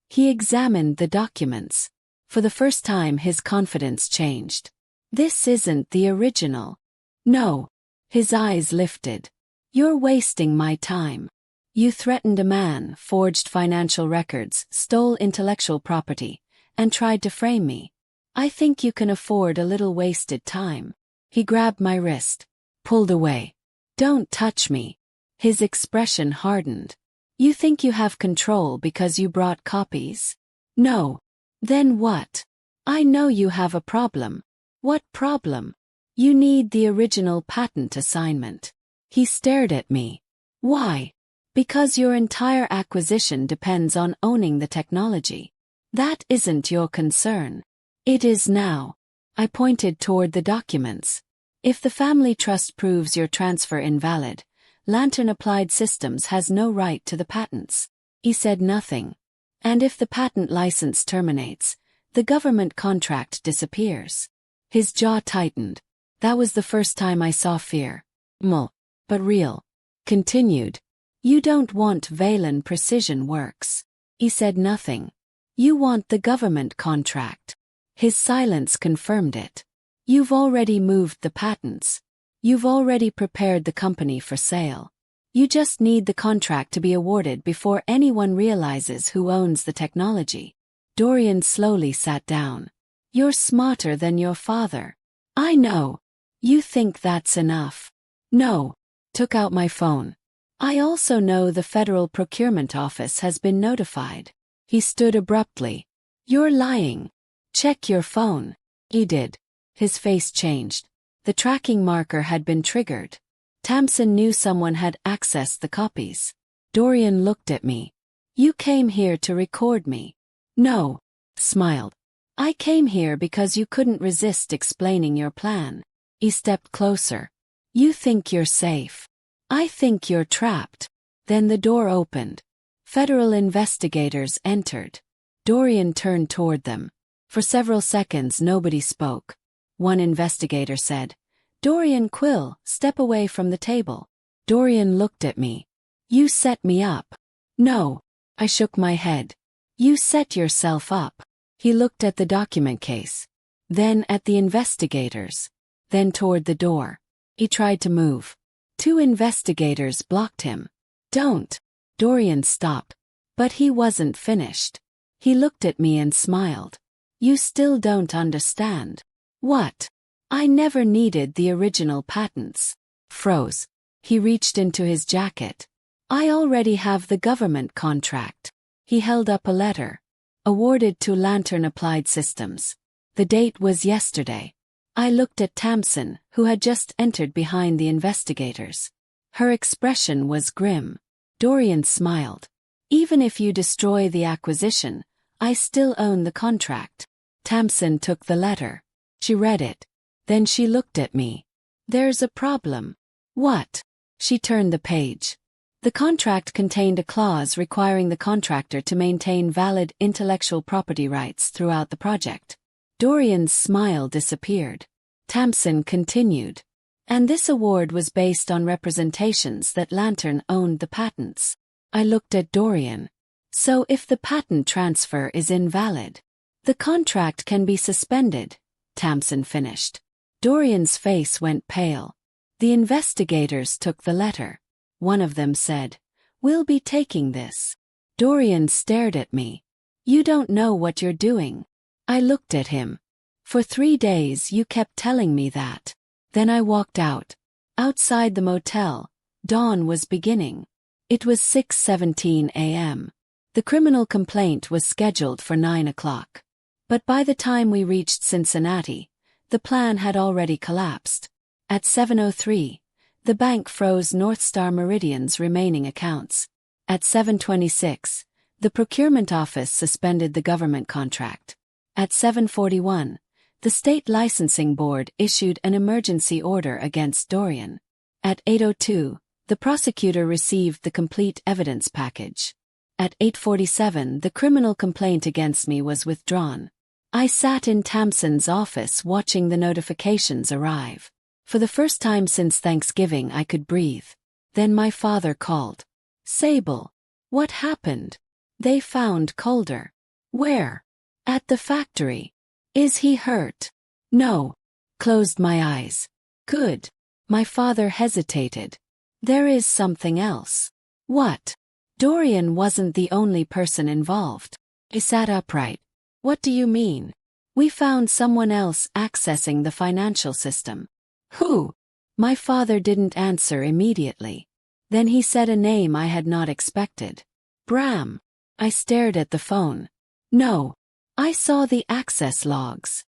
He examined the documents. For the first time his confidence changed. This isn't the original. No. His eyes lifted. You're wasting my time. You threatened a man, forged financial records, stole intellectual property, and tried to frame me. I think you can afford a little wasted time. He grabbed my wrist. Pulled away. Don't touch me. His expression hardened. You think you have control because you brought copies? No. Then what? I know you have a problem. What problem? You need the original patent assignment. He stared at me. Why? Because your entire acquisition depends on owning the technology. That isn't your concern. It is now. I pointed toward the documents. If the family trust proves your transfer invalid, Lantern Applied Systems has no right to the patents. He said nothing. And if the patent license terminates, the government contract disappears. His jaw tightened. That was the first time I saw fear. But real. Continued. You don't want Valen Precision Works. He said nothing. You want the government contract. His silence confirmed it. You've already moved the patents. You've already prepared the company for sale. You just need the contract to be awarded before anyone realizes who owns the technology. Dorian slowly sat down. You're smarter than your father. I know. You think that's enough. No. Took out my phone. I also know the Federal Procurement Office has been notified. He stood abruptly. You're lying. Check your phone. He did. His face changed. The tracking marker had been triggered. Tamsin knew someone had accessed the copies. Dorian looked at me. You came here to record me. No. Smiled. I came here because you couldn't resist explaining your plan. He stepped closer. You think you're safe. I think you're trapped. Then the door opened. Federal investigators entered. Dorian turned toward them. For several seconds nobody spoke. One investigator said, Dorian Quill, step away from the table. Dorian looked at me. You set me up. No. I shook my head. You set yourself up. He looked at the document case. Then at the investigators. Then toward the door. He tried to move. Two investigators blocked him. Don't. Dorian stopped. But he wasn't finished. He looked at me and smiled. You still don't understand. What? I never needed the original patents. Froze. He reached into his jacket. I already have the government contract. He held up a letter. Awarded to Lantern Applied Systems. The date was yesterday. I looked at Tamsin, who had just entered behind the investigators. Her expression was grim. Dorian smiled. Even if you destroy the acquisition, I still own the contract. Tamsin took the letter. She read it. Then she looked at me. There's a problem. What? She turned the page. The contract contained a clause requiring the contractor to maintain valid intellectual property rights throughout the project. Dorian's smile disappeared. Tamsin continued. And this award was based on representations that Lantern owned the patents. I looked at Dorian. So if the patent transfer is invalid, the contract can be suspended, Tamsin finished. Dorian's face went pale. The investigators took the letter. One of them said, We'll be taking this. Dorian stared at me. You don't know what you're doing. I looked at him. For 3 days you kept telling me that. Then I walked out. Outside the motel, dawn was beginning. It was 6:17 a.m. The criminal complaint was scheduled for 9 o'clock. But by the time we reached Cincinnati, the plan had already collapsed. At 7:03, the bank froze North Star Meridian's remaining accounts. At 7:26, the procurement office suspended the government contract. At 7:41, the state licensing board issued an emergency order against Dorian. At 8:02, the prosecutor received the complete evidence package. At 8:47, the criminal complaint against me was withdrawn. I sat in Tamsin's office watching the notifications arrive. For the first time since Thanksgiving I could breathe. Then my father called. "Sable. What happened?" "They found Calder." "Where?" "At the factory." "Is he hurt?" "No." Closed my eyes. "Good." My father hesitated. "There is something else." "What?" Dorian wasn't the only person involved. I sat upright. "What do you mean?" "We found someone else accessing the financial system." "Who?" My father didn't answer immediately. Then he said a name I had not expected. "Bram." I stared at the phone. "No. I saw the access logs."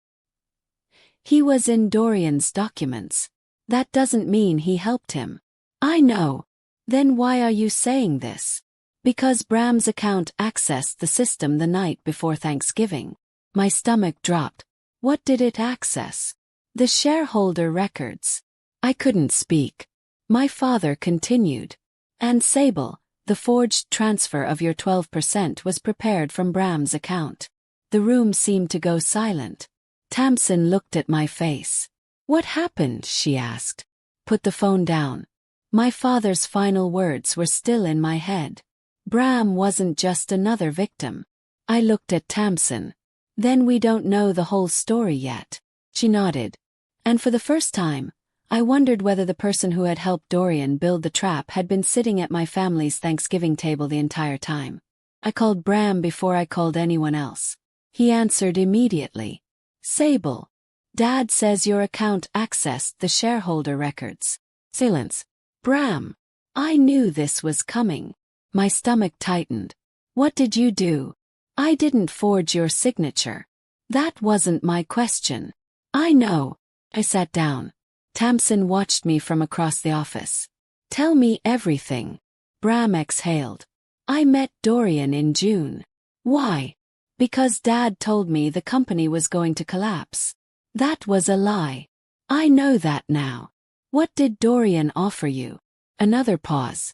"He was in Dorian's documents. That doesn't mean he helped him." "I know." "Then why are you saying this?" "Because Bram's account accessed the system the night before Thanksgiving." My stomach dropped. "What did it access?" "The shareholder records." I couldn't speak. My father continued. "And Sable, the forged transfer of your 12% was prepared from Bram's account." The room seemed to go silent. Tamsin looked at my face. "What happened?" she asked. "Put the phone down." My father's final words were still in my head. Bram wasn't just another victim. I looked at Tamsin. "Then we don't know the whole story yet." She nodded. And for the first time, I wondered whether the person who had helped Dorian build the trap had been sitting at my family's Thanksgiving table the entire time. I called Bram before I called anyone else. He answered immediately. "Sable. Dad says your account accessed the shareholder records." Silence. "Bram. I knew this was coming." My stomach tightened. "What did you do?" "I didn't forge your signature." "That wasn't my question." "I know." I sat down. Tamsin watched me from across the office. "Tell me everything." Bram exhaled. "I met Dorian in June." "Why?" "Because Dad told me the company was going to collapse." "That was a lie." "I know that now." "What did Dorian offer you?" Another pause.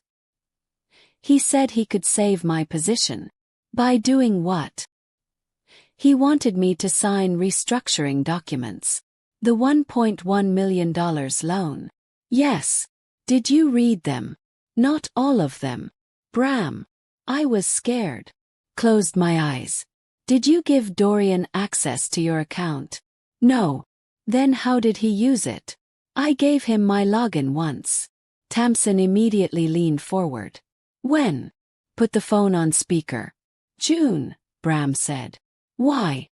"He said he could save my position." "By doing what?" "He wanted me to sign restructuring documents." "The $1.1 million loan?" "Yes." "Did you read them?" "Not all of them." "Bram." I was scared. Closed my eyes. "Did you give Dorian access to your account?" "No." "Then how did he use it?" "I gave him my login once." Tamsin immediately leaned forward. "When?" Put the phone on speaker. "June," Bram said. "Why?"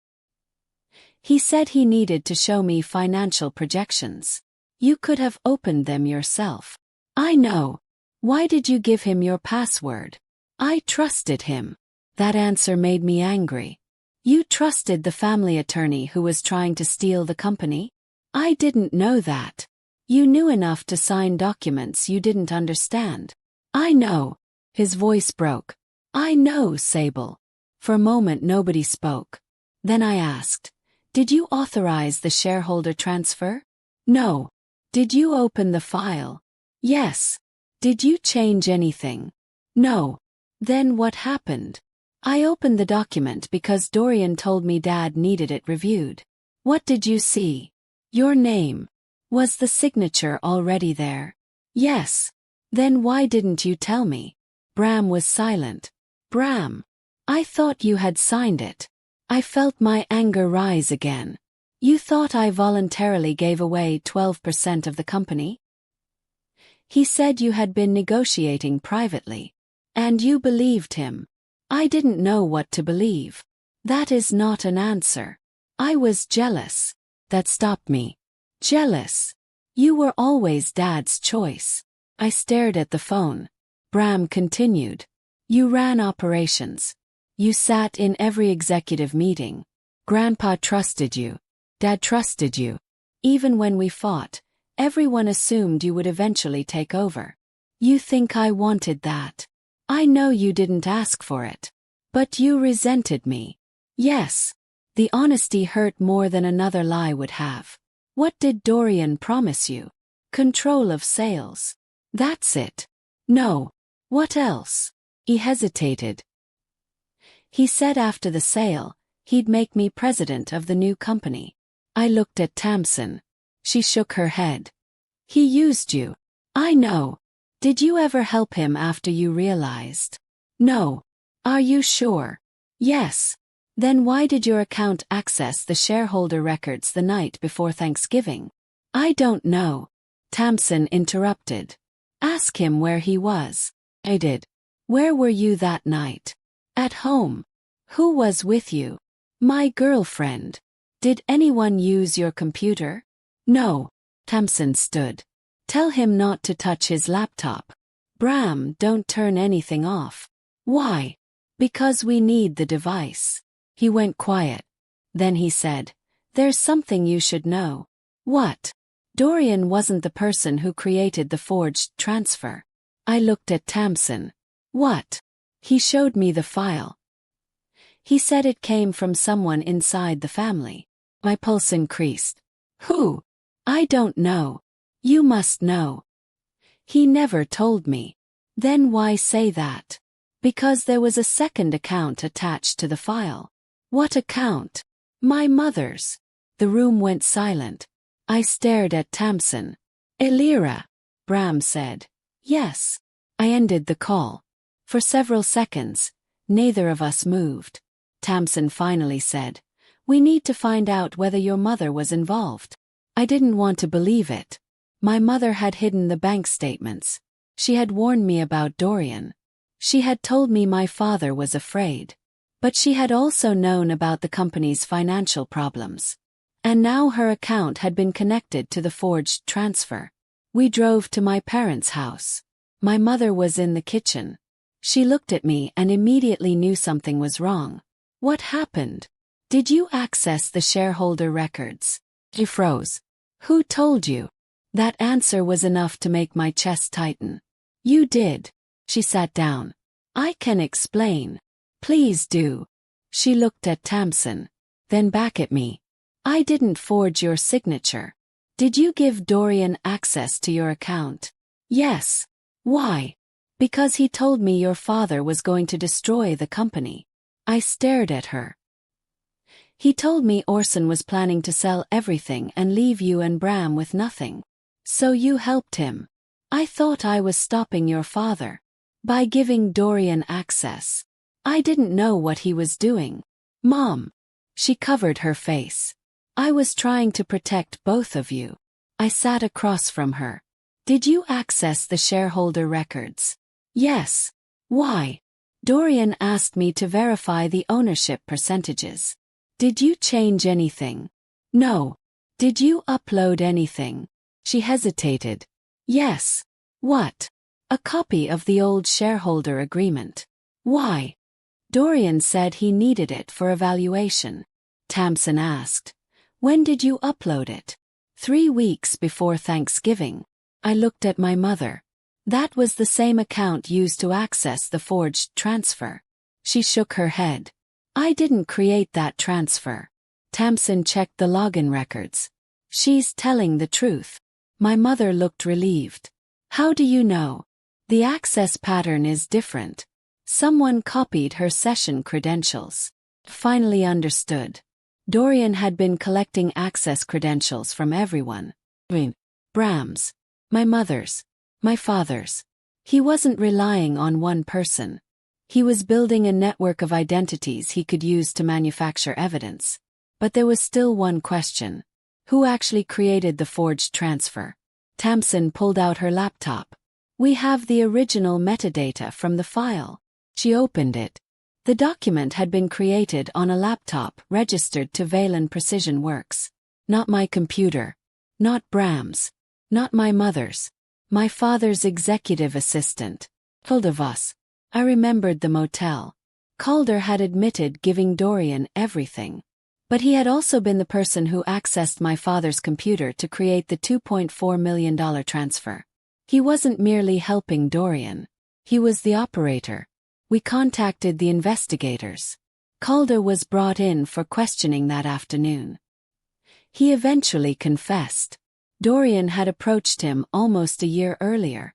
"He said he needed to show me financial projections." "You could have opened them yourself." "I know." "Why did you give him your password?" "I trusted him." That answer made me angry. "You trusted the family attorney who was trying to steal the company?" "I didn't know that." "You knew enough to sign documents you didn't understand." "I know." His voice broke. "I know, Sable." For a moment nobody spoke. Then I asked, "Did you authorize the shareholder transfer?" "No." "Did you open the file?" "Yes." "Did you change anything?" "No." "Then what happened?" "I opened the document because Dorian told me Dad needed it reviewed." "What did you see?" "Your name." "Was the signature already there?" "Yes." "Then why didn't you tell me?" Bram was silent. "Bram. I thought you had signed it." I felt my anger rise again. "You thought I voluntarily gave away 12% of the company?" "He said you had been negotiating privately." "And you believed him." "I didn't know what to believe." "That is not an answer." "I was jealous." That stopped me. "Jealous? You were always Dad's choice." I stared at the phone. Bram continued. You ran operations. You sat in every executive meeting. Grandpa trusted you. Dad trusted you. Even when we fought, everyone assumed you would eventually take over. You think I wanted that? I know you didn't ask for it. But you resented me. Yes. The honesty hurt more than another lie would have. What did Dorian promise you? Control of sales. That's it. No. What else? He hesitated. He said after the sale, he'd make me president of the new company. I looked at Tamsin. She shook her head. He used you. I know. Did you ever help him after you realized? No. Are you sure? Yes. Then why did your account access the shareholder records the night before Thanksgiving? I don't know. Tamsin interrupted. Ask him where he was. I did. Where were you that night? At home. Who was with you? My girlfriend. Did anyone use your computer? No. Tamsin stood. Tell him not to touch his laptop. Bram, don't turn anything off. Why? Because we need the device. He went quiet. Then he said, There's something you should know. What? Dorian wasn't the person who created the forged transfer. I looked at Tamsin. What? He showed me the file. He said it came from someone inside the family. My pulse increased. Who? I don't know. You must know. He never told me. Then why say that? Because there was a second account attached to the file. What account? My mother's. The room went silent. I stared at Tamsin. Elira, Bram said. Yes. I ended the call. For several seconds, neither of us moved. Tamsin finally said, We need to find out whether your mother was involved. I didn't want to believe it. My mother had hidden the bank statements. She had warned me about Dorian. She had told me my father was afraid. But she had also known about the company's financial problems. And now her account had been connected to the forged transfer. We drove to my parents' house. My mother was in the kitchen. She looked at me and immediately knew something was wrong. What happened? Did you access the shareholder records? She froze. Who told you? That answer was enough to make my chest tighten. You did. She sat down. I can explain. Please do. She looked at Tamsin. Then back at me. I didn't forge your signature. Did you give Dorian access to your account? Yes. Why? Because he told me your father was going to destroy the company. I stared at her. He told me Orson was planning to sell everything and leave you and Bram with nothing. So you helped him. I thought I was stopping your father. By giving Dorian access. I didn't know what he was doing. Mom. She covered her face. I was trying to protect both of you. I sat across from her. Did you access the shareholder records? Yes. Why? Dorian asked me to verify the ownership percentages. Did you change anything? No. Did you upload anything? She hesitated. Yes. What? A copy of the old shareholder agreement. Why? Dorian said he needed it for evaluation. Tamsin asked. When did you upload it? 3 weeks before Thanksgiving. I looked at my mother. That was the same account used to access the forged transfer. She shook her head. I didn't create that transfer. Tamsin checked the login records. She's telling the truth. My mother looked relieved. How do you know? The access pattern is different. Someone copied her session credentials. Finally understood. Dorian had been collecting access credentials from everyone. Bram's. My mother's. My father's. He wasn't relying on one person. He was building a network of identities he could use to manufacture evidence. But there was still one question. Who actually created the forged transfer? Tamsin pulled out her laptop. We have the original metadata from the file. She opened it. The document had been created on a laptop registered to Valen Precision Works. Not my computer. Not Bram's. Not my mother's. My father's executive assistant. Full of us. I remembered the motel. Calder had admitted giving Dorian everything. But he had also been the person who accessed my father's computer to create the $2.4 million transfer. He wasn't merely helping Dorian. He was the operator. We contacted the investigators. Calder was brought in for questioning that afternoon. He eventually confessed. Dorian had approached him almost a year earlier.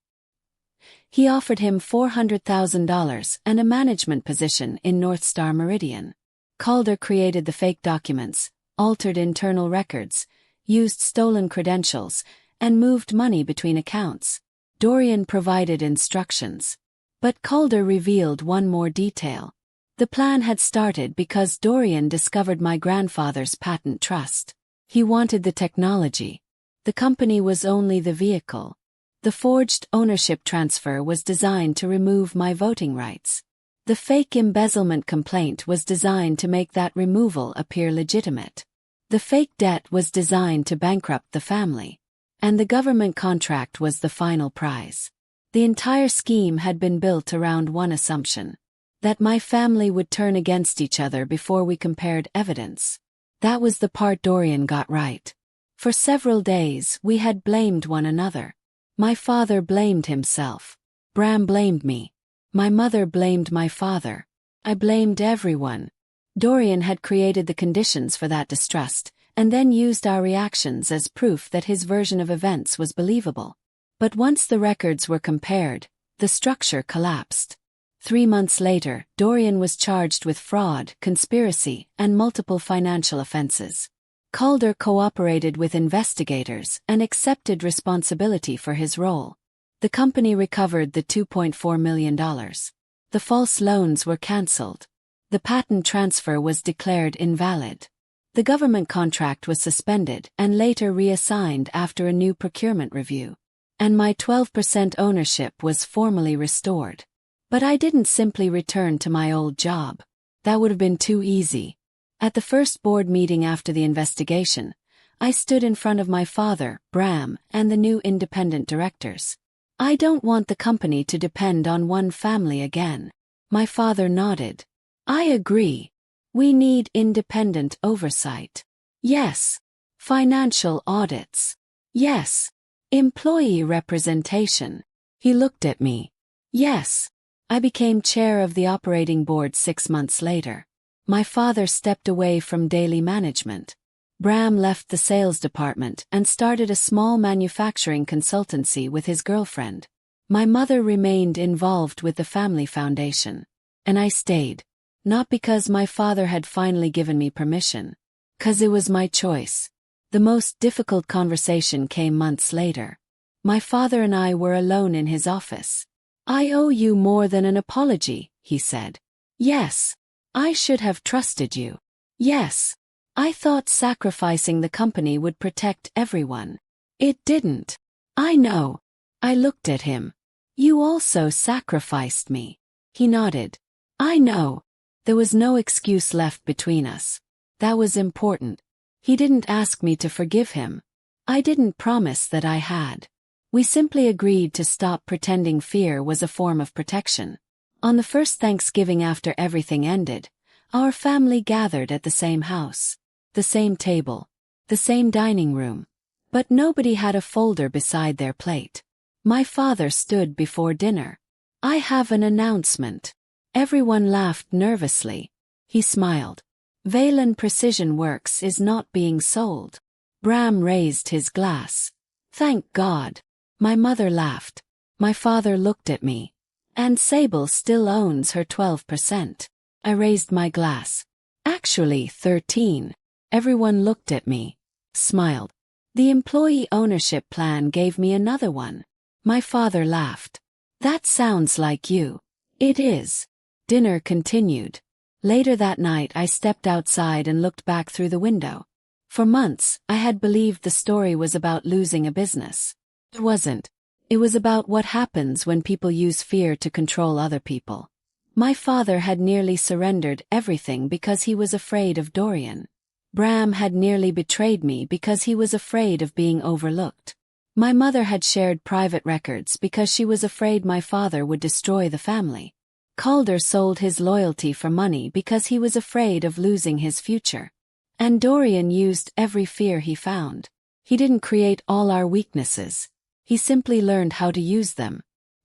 He offered him $400,000 and a management position in North Star Meridian. Calder created the fake documents, altered internal records, used stolen credentials, and moved money between accounts. Dorian provided instructions. But Calder revealed one more detail. The plan had started because Dorian discovered my grandfather's patent trust. He wanted the technology. The company was only the vehicle. The forged ownership transfer was designed to remove my voting rights. The fake embezzlement complaint was designed to make that removal appear legitimate. The fake debt was designed to bankrupt the family. And the government contract was the final prize. The entire scheme had been built around one assumption: that my family would turn against each other before we compared evidence. That was the part Dorian got right. For several days, we had blamed one another. My father blamed himself. Bram blamed me. My mother blamed my father. I blamed everyone. Dorian had created the conditions for that distrust, and then used our reactions as proof that his version of events was believable. But once the records were compared, the structure collapsed. 3 months later, Dorian was charged with fraud, conspiracy, and multiple financial offenses. Calder cooperated with investigators and accepted responsibility for his role. The company recovered the $2.4 million. The false loans were cancelled. The patent transfer was declared invalid. The government contract was suspended and later reassigned after a new procurement review. And my 12% ownership was formally restored. But I didn't simply return to my old job. That would have been too easy. At the first board meeting after the investigation, I stood in front of my father, Bram, and the new independent directors. I don't want the company to depend on one family again. My father nodded. I agree. We need independent oversight. Yes. Financial audits. Yes. Employee representation. He looked at me. Yes. I became chair of the operating board 6 months later. My father stepped away from daily management. Bram left the sales department and started a small manufacturing consultancy with his girlfriend. My mother remained involved with the family foundation. And I stayed. Not because my father had finally given me permission. 'Cause it was my choice. The most difficult conversation came months later. My father and I were alone in his office. I owe you more than an apology, he said. Yes. I should have trusted you. Yes. I thought sacrificing the company would protect everyone. It didn't. I know. I looked at him. You also sacrificed me. He nodded. I know. There was no excuse left between us. That was important. He didn't ask me to forgive him. I didn't promise that I had. We simply agreed to stop pretending fear was a form of protection. On the first Thanksgiving after everything ended, our family gathered at the same house. The same table. The same dining room. But nobody had a folder beside their plate. My father stood before dinner. I have an announcement. Everyone laughed nervously. He smiled. Valen Precision Works is not being sold. Bram raised his glass. Thank God. My mother laughed. My father looked at me. And Sable still owns her 12%. I raised my glass. Actually 13. Everyone looked at me. Smiled. The employee ownership plan gave me another one. My father laughed. That sounds like you. It is. Dinner continued. Later that night I stepped outside and looked back through the window. For months, I had believed the story was about losing a business. It wasn't. It was about what happens when people use fear to control other people. My father had nearly surrendered everything because he was afraid of Dorian. Bram had nearly betrayed me because he was afraid of being overlooked. My mother had shared private records because she was afraid my father would destroy the family. Calder sold his loyalty for money because he was afraid of losing his future. And Dorian used every fear he found. He didn't create all our weaknesses. He simply learned how to use them.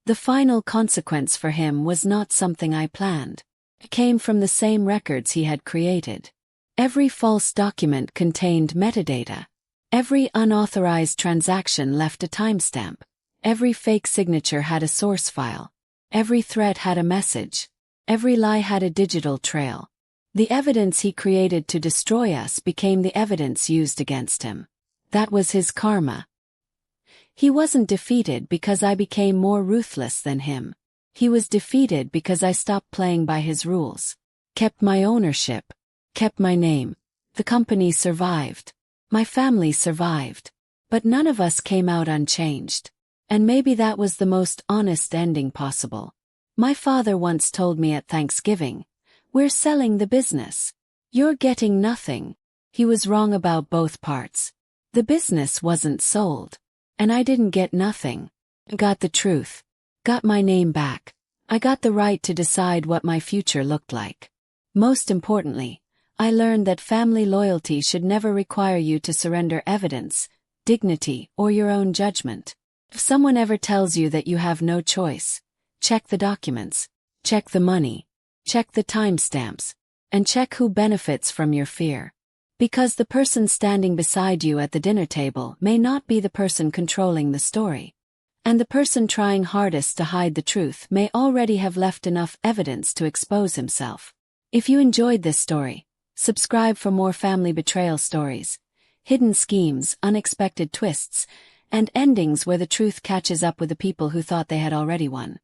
The final consequence for him was not something I planned. It came from the same records he had created. Every false document contained metadata. Every unauthorized transaction left a timestamp. Every fake signature had a source file. Every threat had a message. Every lie had a digital trail. The evidence he created to destroy us became the evidence used against him. That was his karma. He wasn't defeated because I became more ruthless than him. He was defeated because I stopped playing by his rules. Kept my ownership. Kept my name. The company survived. My family survived. But none of us came out unchanged. And maybe that was the most honest ending possible. My father once told me at Thanksgiving, "We're selling the business. You're getting nothing." He was wrong about both parts. The business wasn't sold. And I didn't get nothing. I got the truth. Got my name back. I got the right to decide what my future looked like. Most importantly, I learned that family loyalty should never require you to surrender evidence, dignity, or your own judgment. If someone ever tells you that you have no choice, check the documents, check the money, check the timestamps, and check who benefits from your fear. Because the person standing beside you at the dinner table may not be the person controlling the story. And the person trying hardest to hide the truth may already have left enough evidence to expose himself. If you enjoyed this story, subscribe for more family betrayal stories, hidden schemes, unexpected twists, and endings where the truth catches up with the people who thought they had already won.